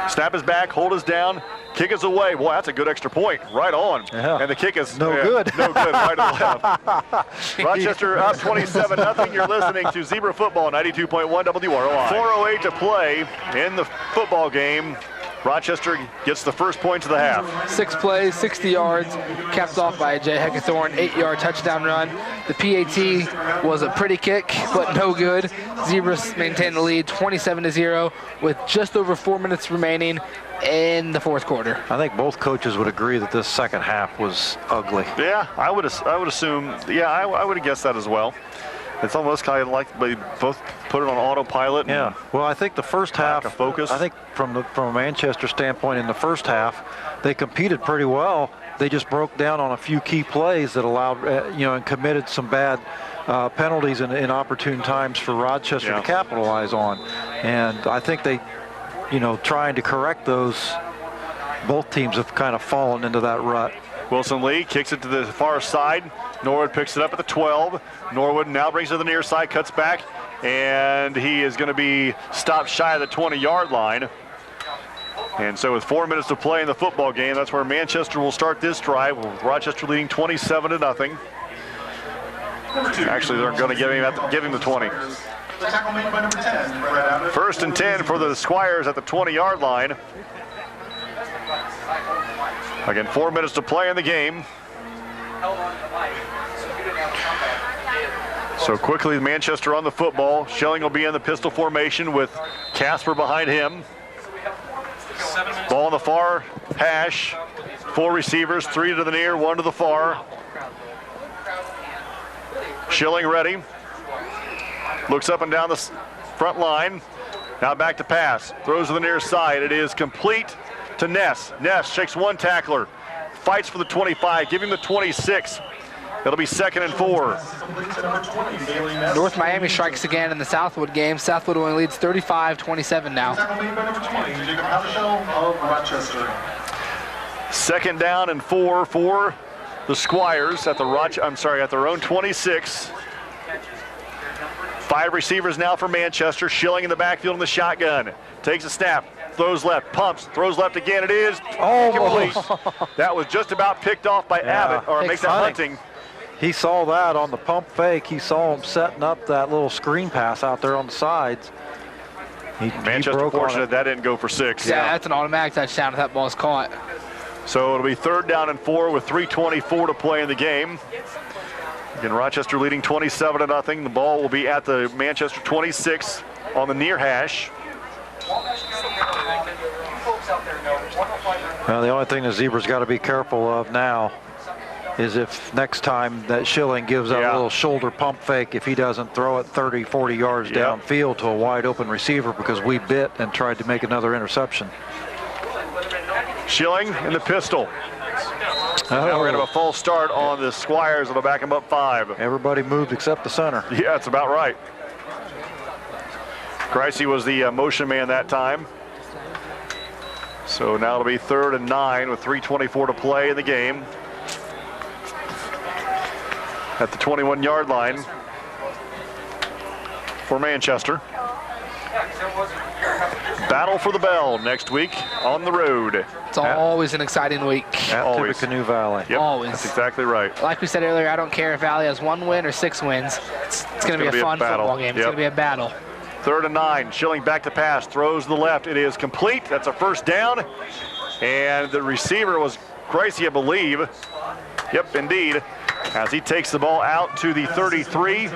Snap is back, hold is down, kick is away. Boy, that's a good extra point. Right on. Yeah. And the kick is no good. No good, right to the left. Rochester up 27-0. You're listening to Zebra Football, 92.1 WROI. 4:08 to play in the football game. Rochester gets the first points of the half. 6 plays, 60 yards, capped off by Jay Heckathorn, 8-yard touchdown run. The PAT was a pretty kick, but no good. Zebras maintain the lead 27-0 with just over 4 minutes remaining in the fourth quarter. I think both coaches would agree that this second half was ugly. Yeah, I would assume, I would have guessed that as well. It's almost kind of like they both put it on autopilot. Yeah. Well, I think the first half, of focus. I think from a Manchester standpoint, in the first half, they competed pretty well. They just broke down on a few key plays that allowed, and committed some bad penalties in opportune times for Rochester to capitalize on. And I think they, trying to correct those, both teams have kind of fallen into that rut. Wilson Lee kicks it to the far side. Norwood picks it up at the 12. Norwood now brings it to the near side, cuts back, and he is going to be stopped shy of the 20-yard line. And so with 4 minutes to play in the football game, that's where Manchester will start this drive, with Rochester leading 27-0. Actually, they're going to give him the 20. The tackle made by number 10, Brett Abbott. 1st and 10 for the Squires at the 20-yard line. Again, 4 minutes to play in the game. So quickly, Manchester on the football. Schilling will be in the pistol formation with Casper behind him. Ball on the far hash. 4 receivers, 3 to the near, 1 to the far. Schilling ready. Looks up and down the front line. Now back to pass. Throws to the near side. It is complete to Ness. Ness shakes one tackler. Fights for the 25. Give him the 26. It'll be 2nd and 4. North Miami strikes again in the Southwood game. Southwood only leads 35-27 now. Tackle made by number 20, Jacob Havishel of Rochester. 2nd down and 4 for the Squires at their own 26. 5 receivers now for Manchester. Schilling in the backfield in the shotgun. Takes a snap. Throws left, pumps, throws left again. It is complete. That was just about picked off by Abbott, or makes it Hunting. He saw that on the pump fake. He saw him setting up that little screen pass out there on the sides. Manchester fortunate that didn't go for 6. Yeah, that's an automatic touchdown if that ball's caught. So it'll be 3rd down and 4 with 3:24 to play in the game. Again, Rochester leading 27-0. The ball will be at the Manchester 26 on the near hash. Well, the only thing the Zebras got to be careful of now is if next time that Schilling gives that little shoulder pump fake, if he doesn't throw it 30, 40 yards downfield to a wide open receiver, because we bit and tried to make another interception. Schilling in the pistol. Now we're going to have a false start on the Squires. It'll back him up 5. Everybody moved except the center. Yeah, that's about right. Gricey was the motion man that time. So now it'll be 3rd and 9 with 3:24 to play in the game. At the 21-yard line for Manchester. Battle for the bell next week on the road. It's always an exciting week. At Always. Tippecanoe Valley. Yep, Always. that's exactly right. Like we said earlier, I don't care if Valley has 1 win or 6 wins. It's going to be a fun football game. It's going to be a battle. 3rd and 9. Schilling back to pass. Throws to the left. It is complete. That's a 1st down. And the receiver was Gracie, I believe. Yep, indeed. As he takes the ball out to the 33.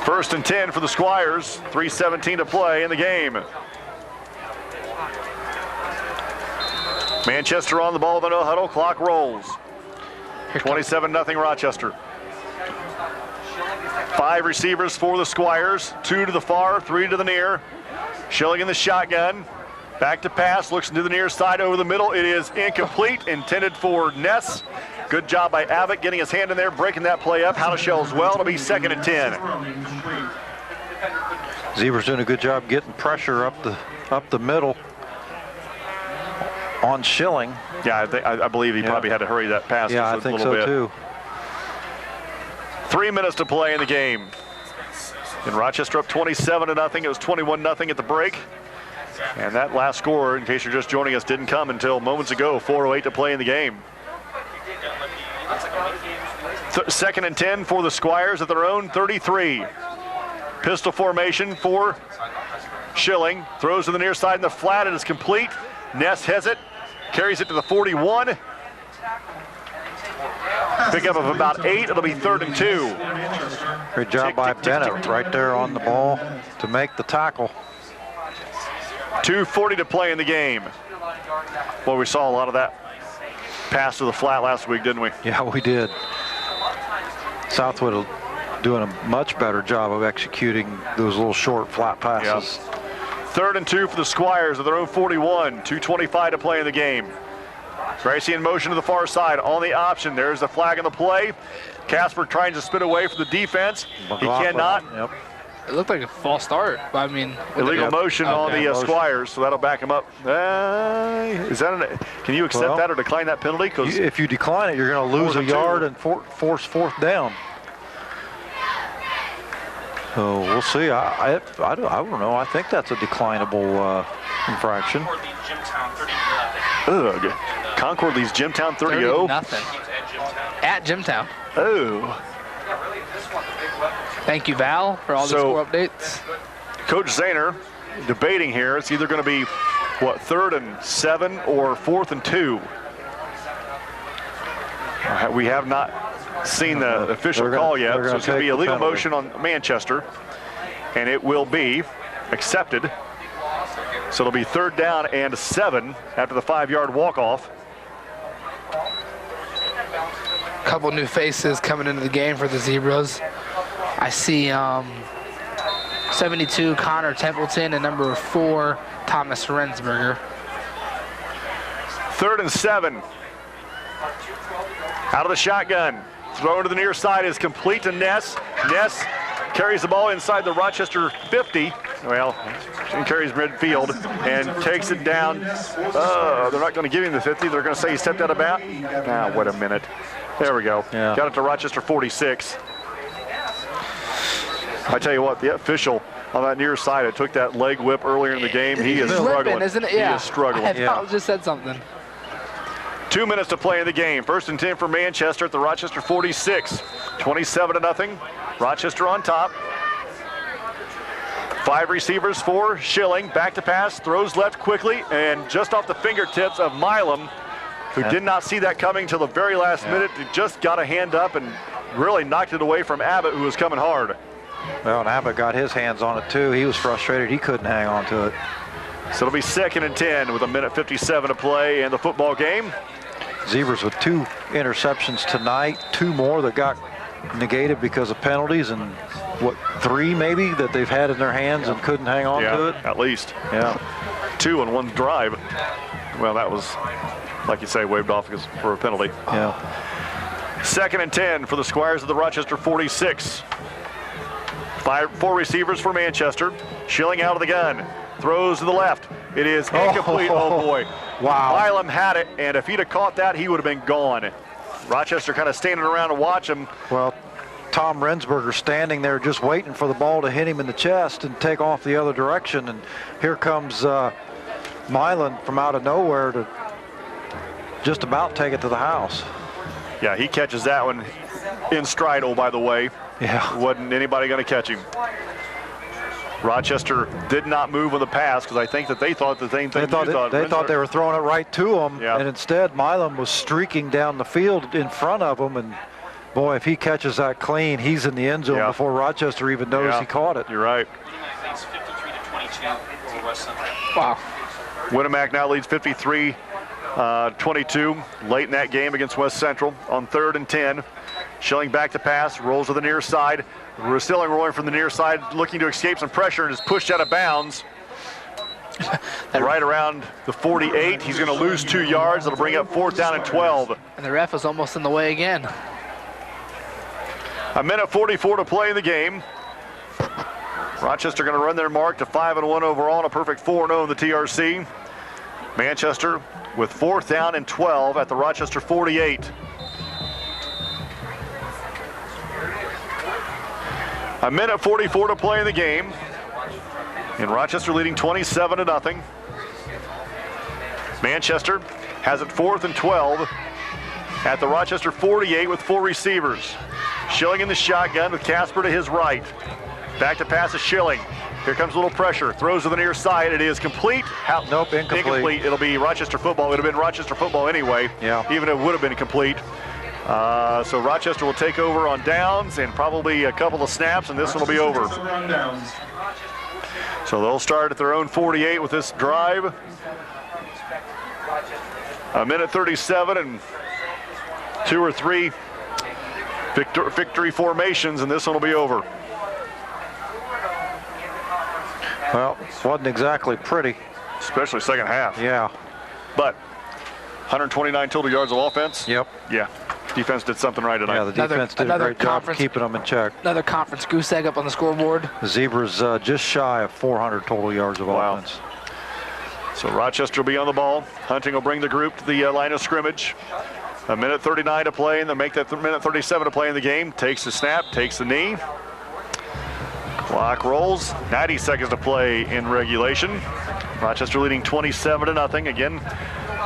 First and 10 for the Squires. 3:17 to play in the game. Manchester on the ball with a no huddle. Clock rolls. 27-0 Rochester. 5 receivers for the Squires. 2 to the far, 3 to the near. Schilling in the shotgun. Back to pass, looks into the near side over the middle. It is incomplete, intended for Ness. Good job by Abbott getting his hand in there, breaking that play up. Howdeshell as well. It'll be 2nd and 10. Zebras doing a good job getting pressure up the middle on Schilling. Yeah, I believe he probably had to hurry that pass yeah, just a I think little so bit. too. 3 minutes to play in the game. And Rochester up 27-0. It was 21-0 at the break. And that last score, in case you're just joining us, didn't come until moments ago. 4:08 to play in the game. 2nd and 10 for the Squires at their own 33. Pistol formation for Schilling. Throws to the near side in the flat. It is complete. Ness has it. Carries it to the 41. Pickup of about 8. It'll be 3rd and 2. Great job by Bennett right there on the ball to make the tackle. 2:40 to play in the game. Well, we saw a lot of that pass to the flat last week, didn't we? Yeah, we did. Southwood doing a much better job of executing those little short flat passes. Yep. 3rd and 2 for the Squires at their own 41. 2:25 to play in the game. Gracie in motion to the far side on the option. There's the flag in the play. Casper trying to spin away from the defense. McLaughlin, he cannot. Yep. It looked like a false start, but I mean... Illegal motion on the Squires, so that'll back him up. Is that can you accept that or decline that penalty? Because if you decline it, you're going to lose a yard and force 4th down. So we'll see. I don't know. I think that's a declinable infraction. Ugh. Concord leads Jimtown 30-0. Nothing. At Jimtown. Oh. Thank you, Val, for all the score updates. Coach Zahner debating here. It's either going to be, 3rd and 7 or 4th and 2. We have not seen the official call yet, so it's going to be a legal motion on Manchester, and it will be accepted. So it'll be 3rd down and 7 after the 5-yard walk-off. Couple new faces coming into the game for the Zebras. I see 72 Connor Templeton and number 4 Thomas Rensberger. 3rd and 7. Out of the shotgun. Throw to the near side is complete to Ness. Ness carries the ball inside the Rochester 50. Well, he carries midfield and takes it down. They're not going to give him the 50. They're going to say he stepped out of bounds. Ah, wait a minute. There we go. Yeah. Got it to Rochester 46. I tell you what, the official on that near side, it took that leg whip earlier in the game. He is struggling. Isn't it? Yeah. He is struggling. I thought I just said something. 2 minutes to play in the game. 1st and 10 for Manchester at the Rochester 46. 27-0. Rochester on top. 5 receivers for Schilling. Back to pass, throws left quickly, and just off the fingertips of Milam, who did not see that coming till the very last minute. He just got a hand up and really knocked it away from Abbott, who was coming hard. Well, and Abbott got his hands on it too. He was frustrated. He couldn't hang on to it. So it'll be 2nd and 10 with 1:57 to play in the football game. Zebras with 2 interceptions tonight, 2 more that got negated because of penalties, and 3 maybe that they've had in their hands and couldn't hang on to it? At least. Yeah. 2 in 1 drive. Well, that was, like you say, waved off for a penalty. Yeah. 2nd and 10 for the Squires of the Rochester 46. 4 receivers for Manchester. Schilling out of the gun. Throws to the left. It is incomplete. Oh boy. Wow. Milam had it, and if he'd have caught that, he would have been gone. Rochester kind of standing around to watch him. Well, Tom Rensberger standing there just waiting for the ball to hit him in the chest and take off the other direction. And here comes Milan from out of nowhere to just about take it to the house. Yeah, he catches that one in stride, oh, by the way. Yeah. Wasn't anybody going to catch him. Rochester did not move on the pass because I think that they thought the same thing. They thought they were throwing it right to them, and instead Milam was streaking down the field in front of them. And boy, if he catches that clean, he's in the end zone before Rochester even knows he caught it. You're right. 53-22 over West Central. Wow. Winnemac now leads 53-22 late in that game against West Central on 3rd and 10. Schilling back to pass, rolls to the near side. Rustilling rolling from the near side, looking to escape some pressure and is pushed out of bounds. Right around the 48. He's going to lose 2 yards. It'll bring up 4th down and 12. And the ref was almost in the way again. A minute 44 to play in the game. Rochester going to run their mark to 5-1 overall and a perfect 4-0 in the TRC. Manchester with 4th down and 12 at the Rochester 48. A minute 44 to play in the game. And Rochester leading 27-0. Manchester has it 4th and 12 at the Rochester 48 with 4 receivers. Schilling in the shotgun with Casper to his right. Back to pass to Schilling. Here comes a little pressure. Throws to the near side. It is complete. Nope, incomplete. It'll be Rochester football. It would have been Rochester football anyway. Yeah. Even if it would have been complete. So Rochester will take over on downs and probably a couple of snaps, and this one will be over. So they'll start at their own 48 with this drive. A minute 37 and 2 or 3 victory formations, and this one will be over. Well, wasn't exactly pretty. Especially second half. Yeah. But 129 total yards of offense. Yep. Yeah. Defense did something right tonight. Yeah, the defense did a great job of keeping them in check. Another conference goose egg up on the scoreboard. The Zebras just shy of 400 total yards of offense. So Rochester will be on the ball. Hunting will bring the group to the line of scrimmage. A minute 39 to play, and they'll make that minute 37 to play in the game. Takes the snap, takes the knee. Clock rolls. 90 seconds to play in regulation. Rochester leading 27-0. Again,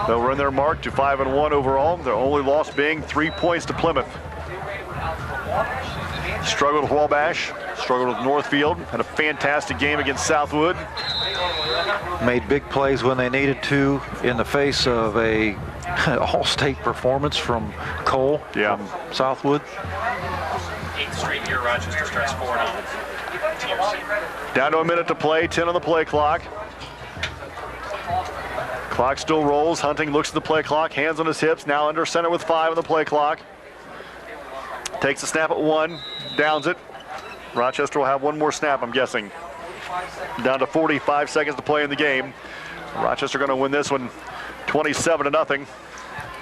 they'll run their mark to 5-1 overall. Their only loss being 3 points to Plymouth. Struggled with Wabash, struggled with Northfield, had a fantastic game against Southwood. Made big plays when they needed to in the face of a all-state performance from Cole from Southwood. 8th straight year Rochester starts 4-0. Down to a minute to play, 10 on the play clock. Clock still rolls. Hunting looks at the play clock, hands on his hips, now under center with 5 on the play clock. Takes the snap at 1, downs it. Rochester will have one more snap, I'm guessing. Down to 45 seconds to play in the game. Rochester going to win this one 27-0.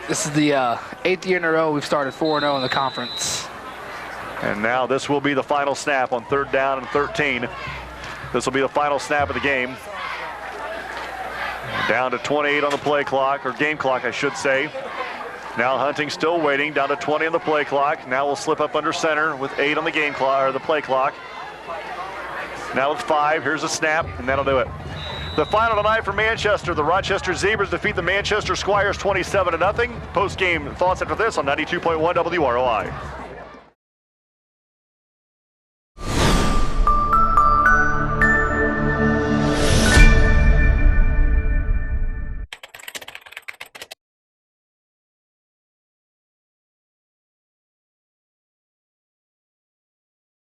This is the 8th year in a row we've started 4-0 in the conference. And now this will be the final snap on 3rd down and 13. This will be the final snap of the game. Down to 28 on the play clock, or game clock, I should say. Now Hunting still waiting, down to 20 on the play clock. Now we'll slip up under center with 8 on the game clock, or the play clock. Now with 5, here's a snap, and that'll do it. The final tonight for Manchester, the Rochester Zebras defeat the Manchester Squires 27-0. Post-game thoughts after this on 92.1 WROI.